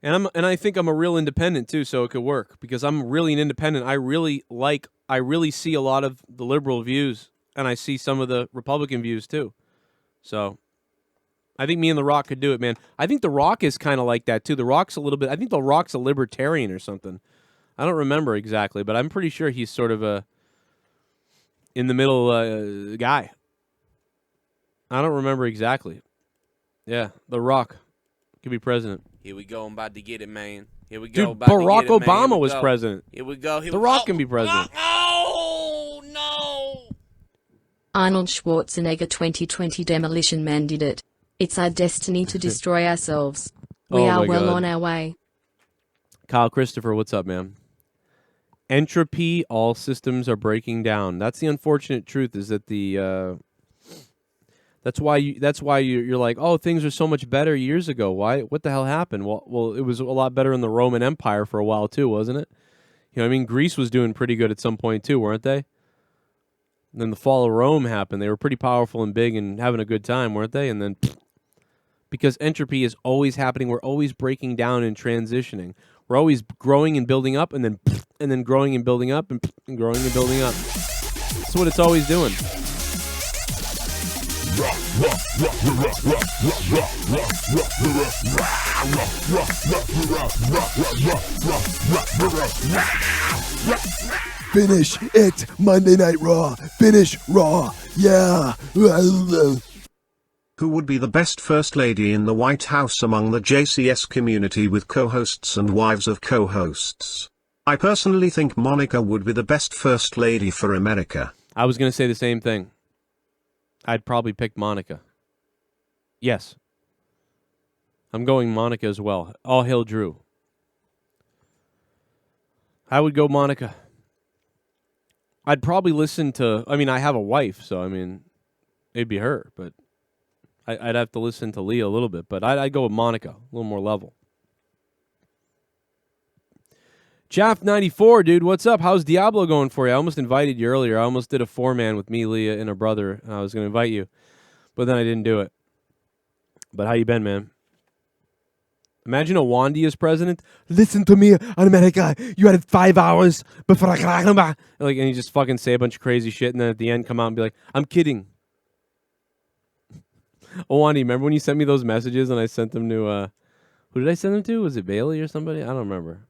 And I think I'm a real independent too, so it could work because I'm really an independent. I really see a lot of the liberal views, and I see some of the Republican views too. So I think me and The Rock could do it, man. I think The Rock is kind of like that too. The Rock's a little bit. I think The Rock's a libertarian or something. I don't remember exactly, but I'm pretty sure he's sort of a in the middle guy. I don't remember exactly. Yeah, The Rock could be president. Here we go. I'm about to get it, man. Here we Dude, go. About Barack to get it, man. Obama was president. Here we go. The Rock can be president. Oh, no. Arnold Schwarzenegger 2020 Demolition Man did it. It's our destiny to destroy ourselves. We Oh are my well God. on our way. Kyle Christopher, what's up, man? Entropy, all systems are breaking down. That's the unfortunate truth. Is that the that's why you're like, oh, things are so much better years ago. Why? What the hell happened? Well, it was a lot better in the Roman Empire for a while too, wasn't it? You know, I mean, Greece was doing pretty good at some point too, weren't they? And then the fall of Rome happened. They were pretty powerful and big and having a good time, weren't they? And then, because entropy is always happening, we're always breaking down and transitioning. We're always growing and building up, and then growing and building up, and growing and building up. That's what it's always doing. Finish it, Monday Night Raw. Finish Raw. Yeah. Who would be the best First Lady in the White House among the JCS community with co-hosts and wives of co-hosts? I personally think Monica would be the best First Lady for America. I was going to say the same thing. I'd probably pick Monica. Yes. I'm going Monica as well. All hail Drew. I would go Monica. I'd probably listen to... I mean, I have a wife, so, I mean, it'd be her, but... I'd have to listen to Leah a little bit, but I'd go with Monica, a little more level. Chaff94, dude, what's up? How's Diablo going for you? I almost invited you earlier. I almost did a 4-man with me, Leah, and her brother. I was going to invite you, but then I didn't do it. But how you been, man? Imagine a Wandy as president. Listen to me, America. You had 5 hours before I like, and you just fucking say a bunch of crazy shit, and then at the end come out and be like, I'm kidding. Oh, Wandy, remember when you sent me those messages and I sent them to, who did I send them to? Was it Bailey or somebody? I don't remember.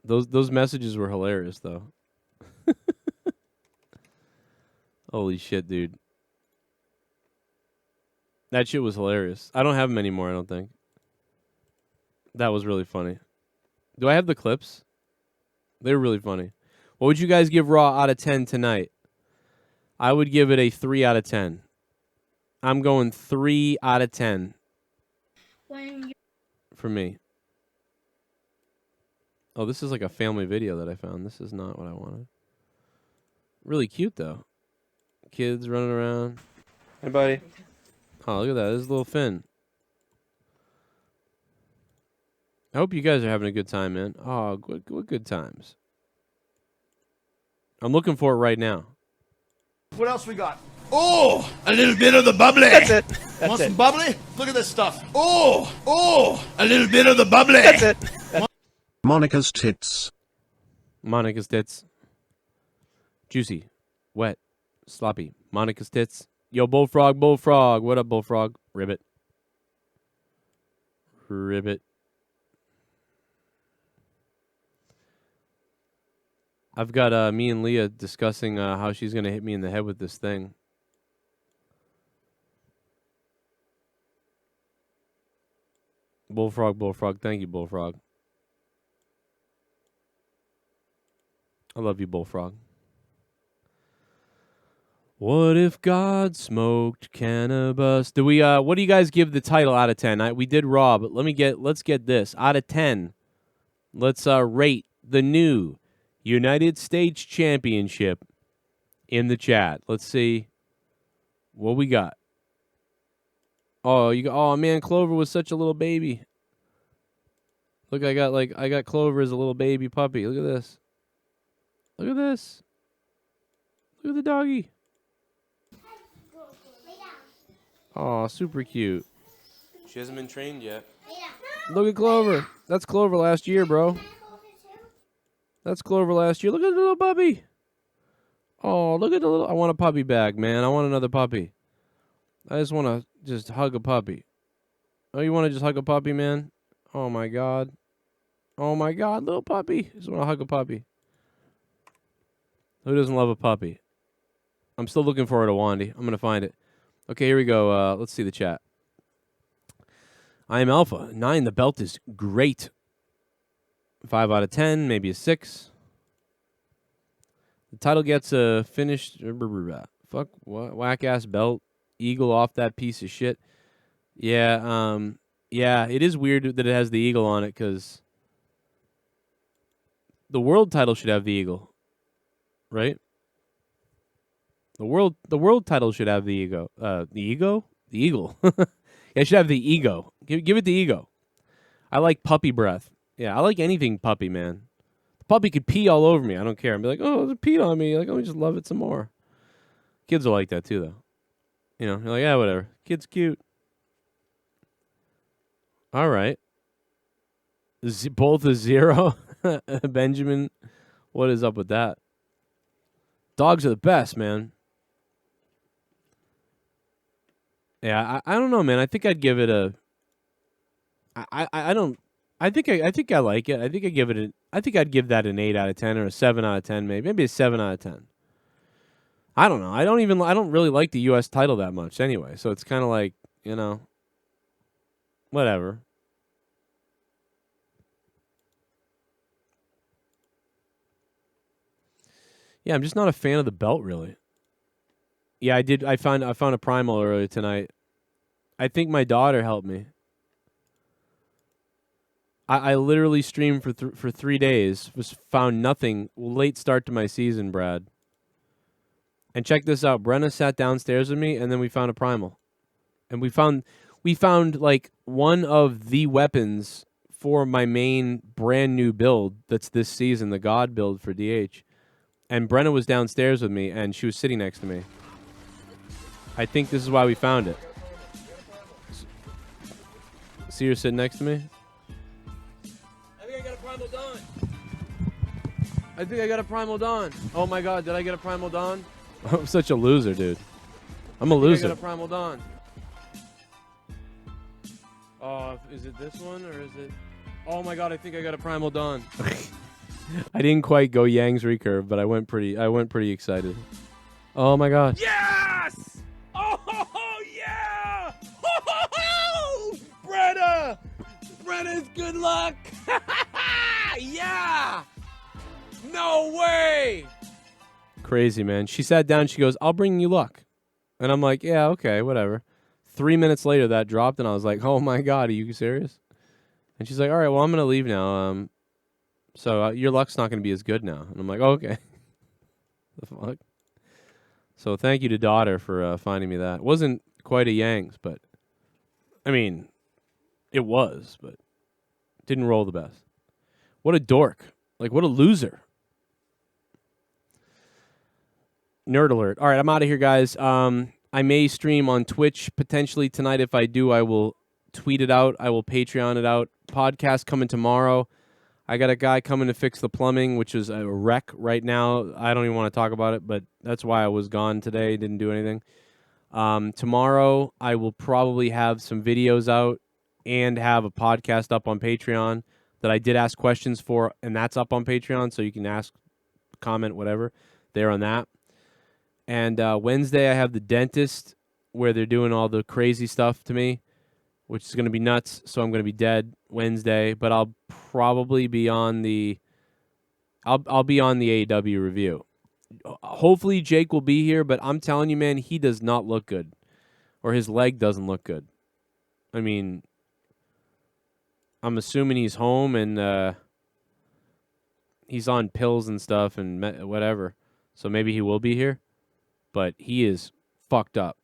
Those messages were hilarious, though. Holy shit, dude. That shit was hilarious. I don't have them anymore, I don't think. That was really funny. Do I have the clips? They were really funny. What would you guys give Raw out of 10 tonight? I would give it a 3 out of 10. I'm going 3 out of 10. For me. Oh, this is like a family video that I found. This is not what I wanted. Really cute, though. Kids running around. Hey, buddy. Oh, look at that. This is little Finn. I hope you guys are having a good time, man. Oh, good times. I'm looking for it right now. What else we got? Oh, a little bit of the bubbly. That's it. Want some bubbly? Look at this stuff. Oh, a little bit of the bubbly. That's it. Monica's tits. Monica's tits. Juicy. Wet. Sloppy. Monica's tits. Yo, Bullfrog. What up, Bullfrog? Ribbit. I've got me and Leah discussing how she's going to hit me in the head with this thing. Bullfrog. Thank you, Bullfrog. I love you, Bullfrog. What if God smoked cannabis? Do we? What do you guys give the title out of 10? We did Raw, but let's get this out of 10. Let's rate the new United States Championship in the chat. Let's see what we got. Oh man, Clover was such a little baby. Look, I got Clover as a little baby puppy. Look at this. Look at the doggy. Oh, super cute. She hasn't been trained yet. Look at Clover. That's Clover last year, bro. That's Clover last year. Look at the little puppy. Oh, look at the little... I want a puppy back, man. I want another puppy. I just want to just hug a puppy. Oh, you want to just hug a puppy, man? Oh, my God. Oh, my God, little puppy. Just want to hug a puppy. Who doesn't love a puppy? I'm still looking for it, Wandy. I'm going to find it. Okay, here we go. Let's see the chat. I am Alpha. 9, the belt is great. 5 out of 10, maybe a 6. The title gets a finished. Fuck, whack ass belt. Eagle off that piece of shit. Yeah, yeah, it is weird that it has the eagle on it because the world title should have the eagle, right? The world title should have the ego. The ego? The eagle. Yeah, it should have the ego. Give it the ego. I like puppy breath. Yeah, I like anything puppy, man. The puppy could pee all over me. I don't care. I'd be like, oh, it peed on me. Like, oh, I just love it some more. Kids are like that too, though. You know, you're like, yeah, whatever. Kid's cute. All right. Both a 0. Benjamin, what is up with that? Dogs are the best, man. Yeah, I don't know, man. I think I'd give it a. I don't. I think I like it. I think I'd give that an 8 out of 10 or a 7 out of 10, maybe a 7 out of 10. I don't know. I don't really like the U.S. title that much anyway. So it's kind of like, you know, whatever. Yeah, I'm just not a fan of the belt, really. Yeah, I found a primal earlier tonight. I think my daughter helped me. I literally streamed for 3 days. Found nothing. Late start to my season, Brad. And check this out. Brenna sat downstairs with me, and then we found a primal. And we found like one of the weapons for my main brand new build that's this season, the God build for DH. And Brenna was downstairs with me, and she was sitting next to me. I think this is why we found it. See her sitting next to me? I think I got a Primal Dawn. I think I got a Primal Dawn. Oh my god, did I get a Primal Dawn? I'm such a loser, dude. I'm a loser. I got a Primal Dawn. Oh, is it this one, or is it... Oh my god, I think I got a Primal Dawn. I didn't quite go Yang's recurve, but I went pretty excited. Oh my god. Yes! Oh yeah! Oh, Brenna! Brenna's good luck! Yeah! No way! Crazy, man. She sat down, she goes, I'll bring you luck. And I'm like, yeah, okay, whatever. 3 minutes later, that dropped, and I was like, oh my god, are you serious? And she's like, all right, well, I'm going to leave now. So your luck's not going to be as good now. And I'm like, oh, okay. The fuck? So thank you to daughter for finding me that. It wasn't quite a Yang's, but I mean, it was, but didn't roll the best. What a dork. Like, what a loser. Nerd alert. All right, I'm out of here, guys. I may stream on Twitch potentially tonight. If I do, I will tweet it out. I will Patreon it out. Podcast coming tomorrow. I got a guy coming to fix the plumbing, which is a wreck right now. I don't even want to talk about it, but that's why I was gone today. Didn't do anything. Tomorrow, I will probably have some videos out and have a podcast up on Patreon that I did ask questions for, and that's up on Patreon, so you can ask, comment, whatever, there on that. And Wednesday, I have the dentist where they're doing all the crazy stuff to me, which is going to be nuts, so I'm going to be dead Wednesday, but I'll probably be on the I'll be on the AEW review. Hopefully Jake will be here, but I'm telling you, man, he does not look good, or his leg doesn't look good. I mean, I'm assuming he's home and he's on pills and stuff and whatever, so maybe he will be here, but he is fucked up.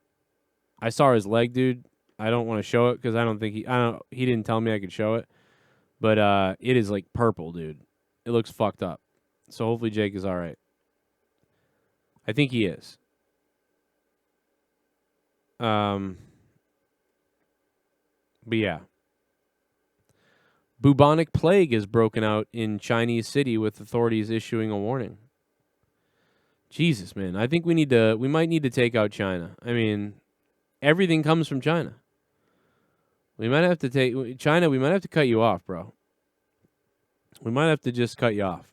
I saw his leg, dude. I don't want to show it because I don't think he didn't tell me I could show it, but it is like purple, dude. It looks fucked up. So hopefully Jake is all right. I think he is. But yeah. Bubonic plague is broken out in Chinese city with authorities issuing a warning. Jesus, man. I think we might need to take out China. I mean, everything comes from China. We might have to take China. We might have to cut you off, bro. We might have to just cut you off.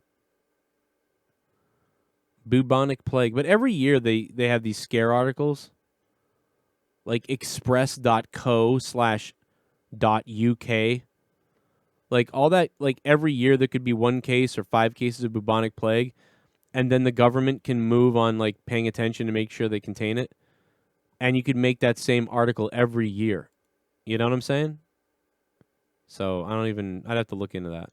Bubonic plague. But every year they have these scare articles. Like express.co/.uk. Like all that, like every year there could be one case or 5 cases of bubonic plague. and then the government can move on like paying attention to make sure they contain it, and you could make that same article every year. You know what I'm saying? So I'd have to look into that.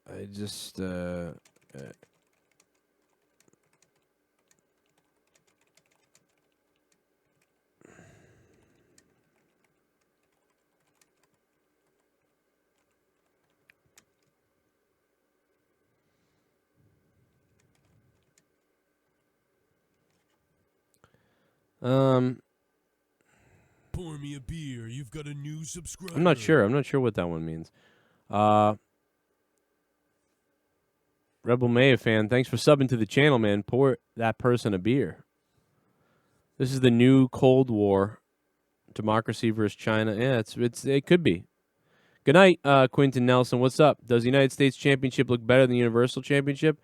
I just Pour me a beer. You've got a new subscriber. I'm not sure. I'm not sure what that one means. Rebel Maya fan, thanks for subbing to the channel, man. Pour that person a beer. This is the new Cold War. Democracy versus China. Yeah, it could be. Good night, Quinton Nelson. What's up? Does the United States Championship look better than the Universal Championship?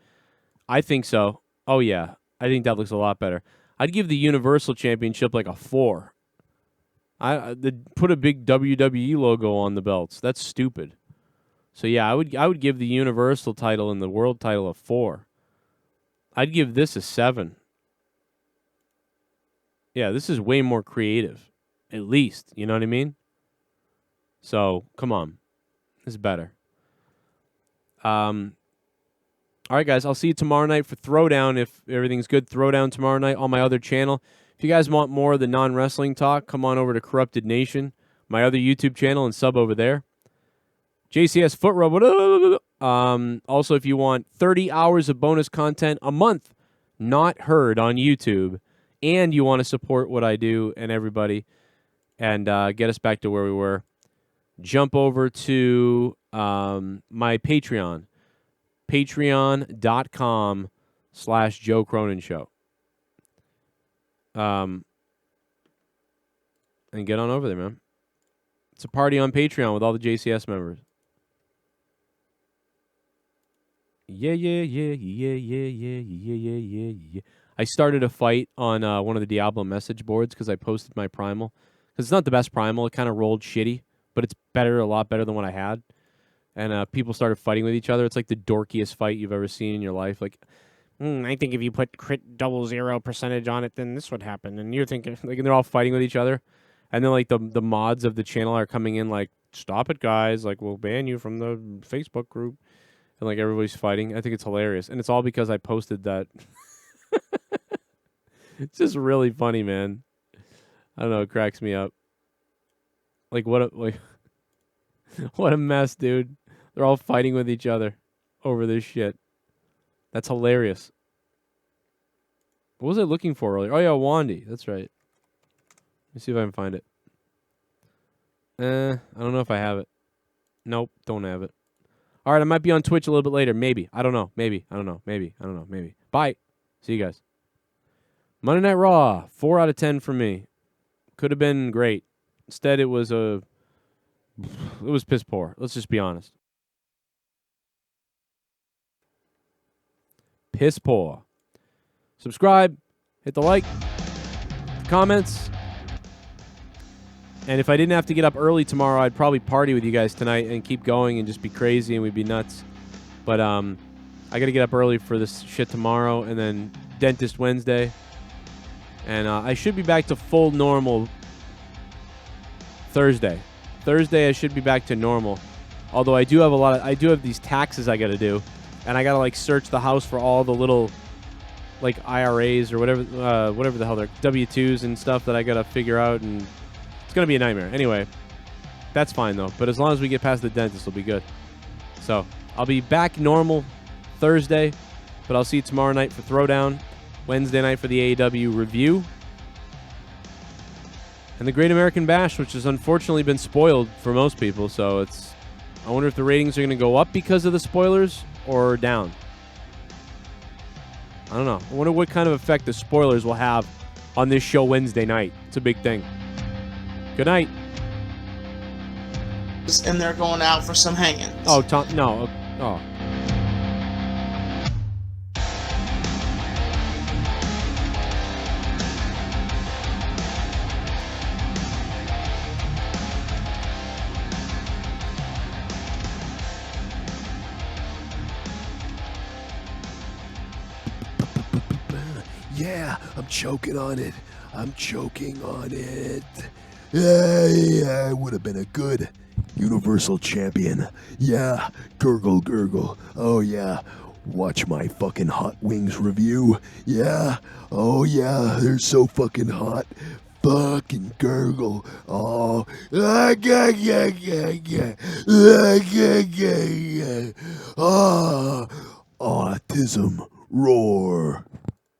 I think so. Oh, yeah. I think that looks a lot better. I'd give the Universal Championship like a 4. Put a big WWE logo on the belts. That's stupid. So yeah, I would give the Universal title and the World title a 4. I'd give this a 7. Yeah, this is way more creative, at least. You know what I mean? So come on, this is better. All right, guys, I'll see you tomorrow night for Throwdown. If everything's good, Throwdown tomorrow night on my other channel. If you guys want more of the non-wrestling talk, come on over to Corrupted Nation, my other YouTube channel, and sub over there. JCS Foot Rub. Also, if you want 30 hours of bonus content a month not heard on YouTube, and you want to support what I do and everybody and get us back to where we were, jump over to my Patreon, patreon.com/Joe Cronin Show. And get on over there, man. It's a party on Patreon with all the JCS members. Yeah. I started a fight on one of the Diablo message boards because I posted my primal. Because it's not the best primal. It kind of rolled shitty, but it's better, a lot better than what I had. And people started fighting with each other. It's like the dorkiest fight you've ever seen in your life. Like, I think if you put crit 00% on it, then this would happen. And you're thinking, like, and they're all fighting with each other. And then, like, the mods of the channel are coming in like, stop it, guys. Like, we'll ban you from the Facebook group. And, like, everybody's fighting. I think it's hilarious. And it's all because I posted that. It's just really funny, man. I don't know. It cracks me up. Like, what a mess, dude. They're all fighting with each other over this shit. That's hilarious. What was I looking for earlier? Oh, yeah, Wandy. That's right. Let me see if I can find it. I don't know if I have it. Nope, don't have it. All right, I might be on Twitch a little bit later. Maybe. I don't know. Maybe. I don't know. Maybe. I don't know. Maybe. Bye. See you guys. Monday Night Raw. 4 out of 10 for me. Could have been great. Instead, it was piss poor. Let's just be honest. Piss poor. Subscribe. Hit the like. Comments. And if I didn't have to get up early tomorrow, I'd probably party with you guys tonight and keep going and just be crazy and we'd be nuts. But I got to get up early for this shit tomorrow and then dentist Wednesday. And I should be back to full normal Thursday. Thursday I should be back to normal. Although I do have these taxes I got to do. And I got to like search the house for all the little like IRAs or whatever the hell they're W-2s and stuff that I got to figure out, and it's going to be a nightmare. Anyway, that's fine though. But as long as we get past the dentist, we'll be good. So, I'll be back normal Thursday, but I'll see you tomorrow night for Throwdown, Wednesday night for the AEW review, and the Great American Bash, which has unfortunately been spoiled for most people, so I wonder if the ratings are going to go up because of the spoilers or down. I don't know. I wonder what kind of effect the spoilers will have on this show Wednesday night. It's a big thing. Good night. And they're going out for some hanging. Oh, no. Oh. Yeah, I'm choking on it. I'm choking on it. Yeah, I would have been a good Universal Champion. Yeah, gurgle, gurgle. Oh, yeah. Watch my fucking hot wings review. Yeah. Oh, yeah, they're so fucking hot. Fucking gurgle. Oh. Autism. Roar.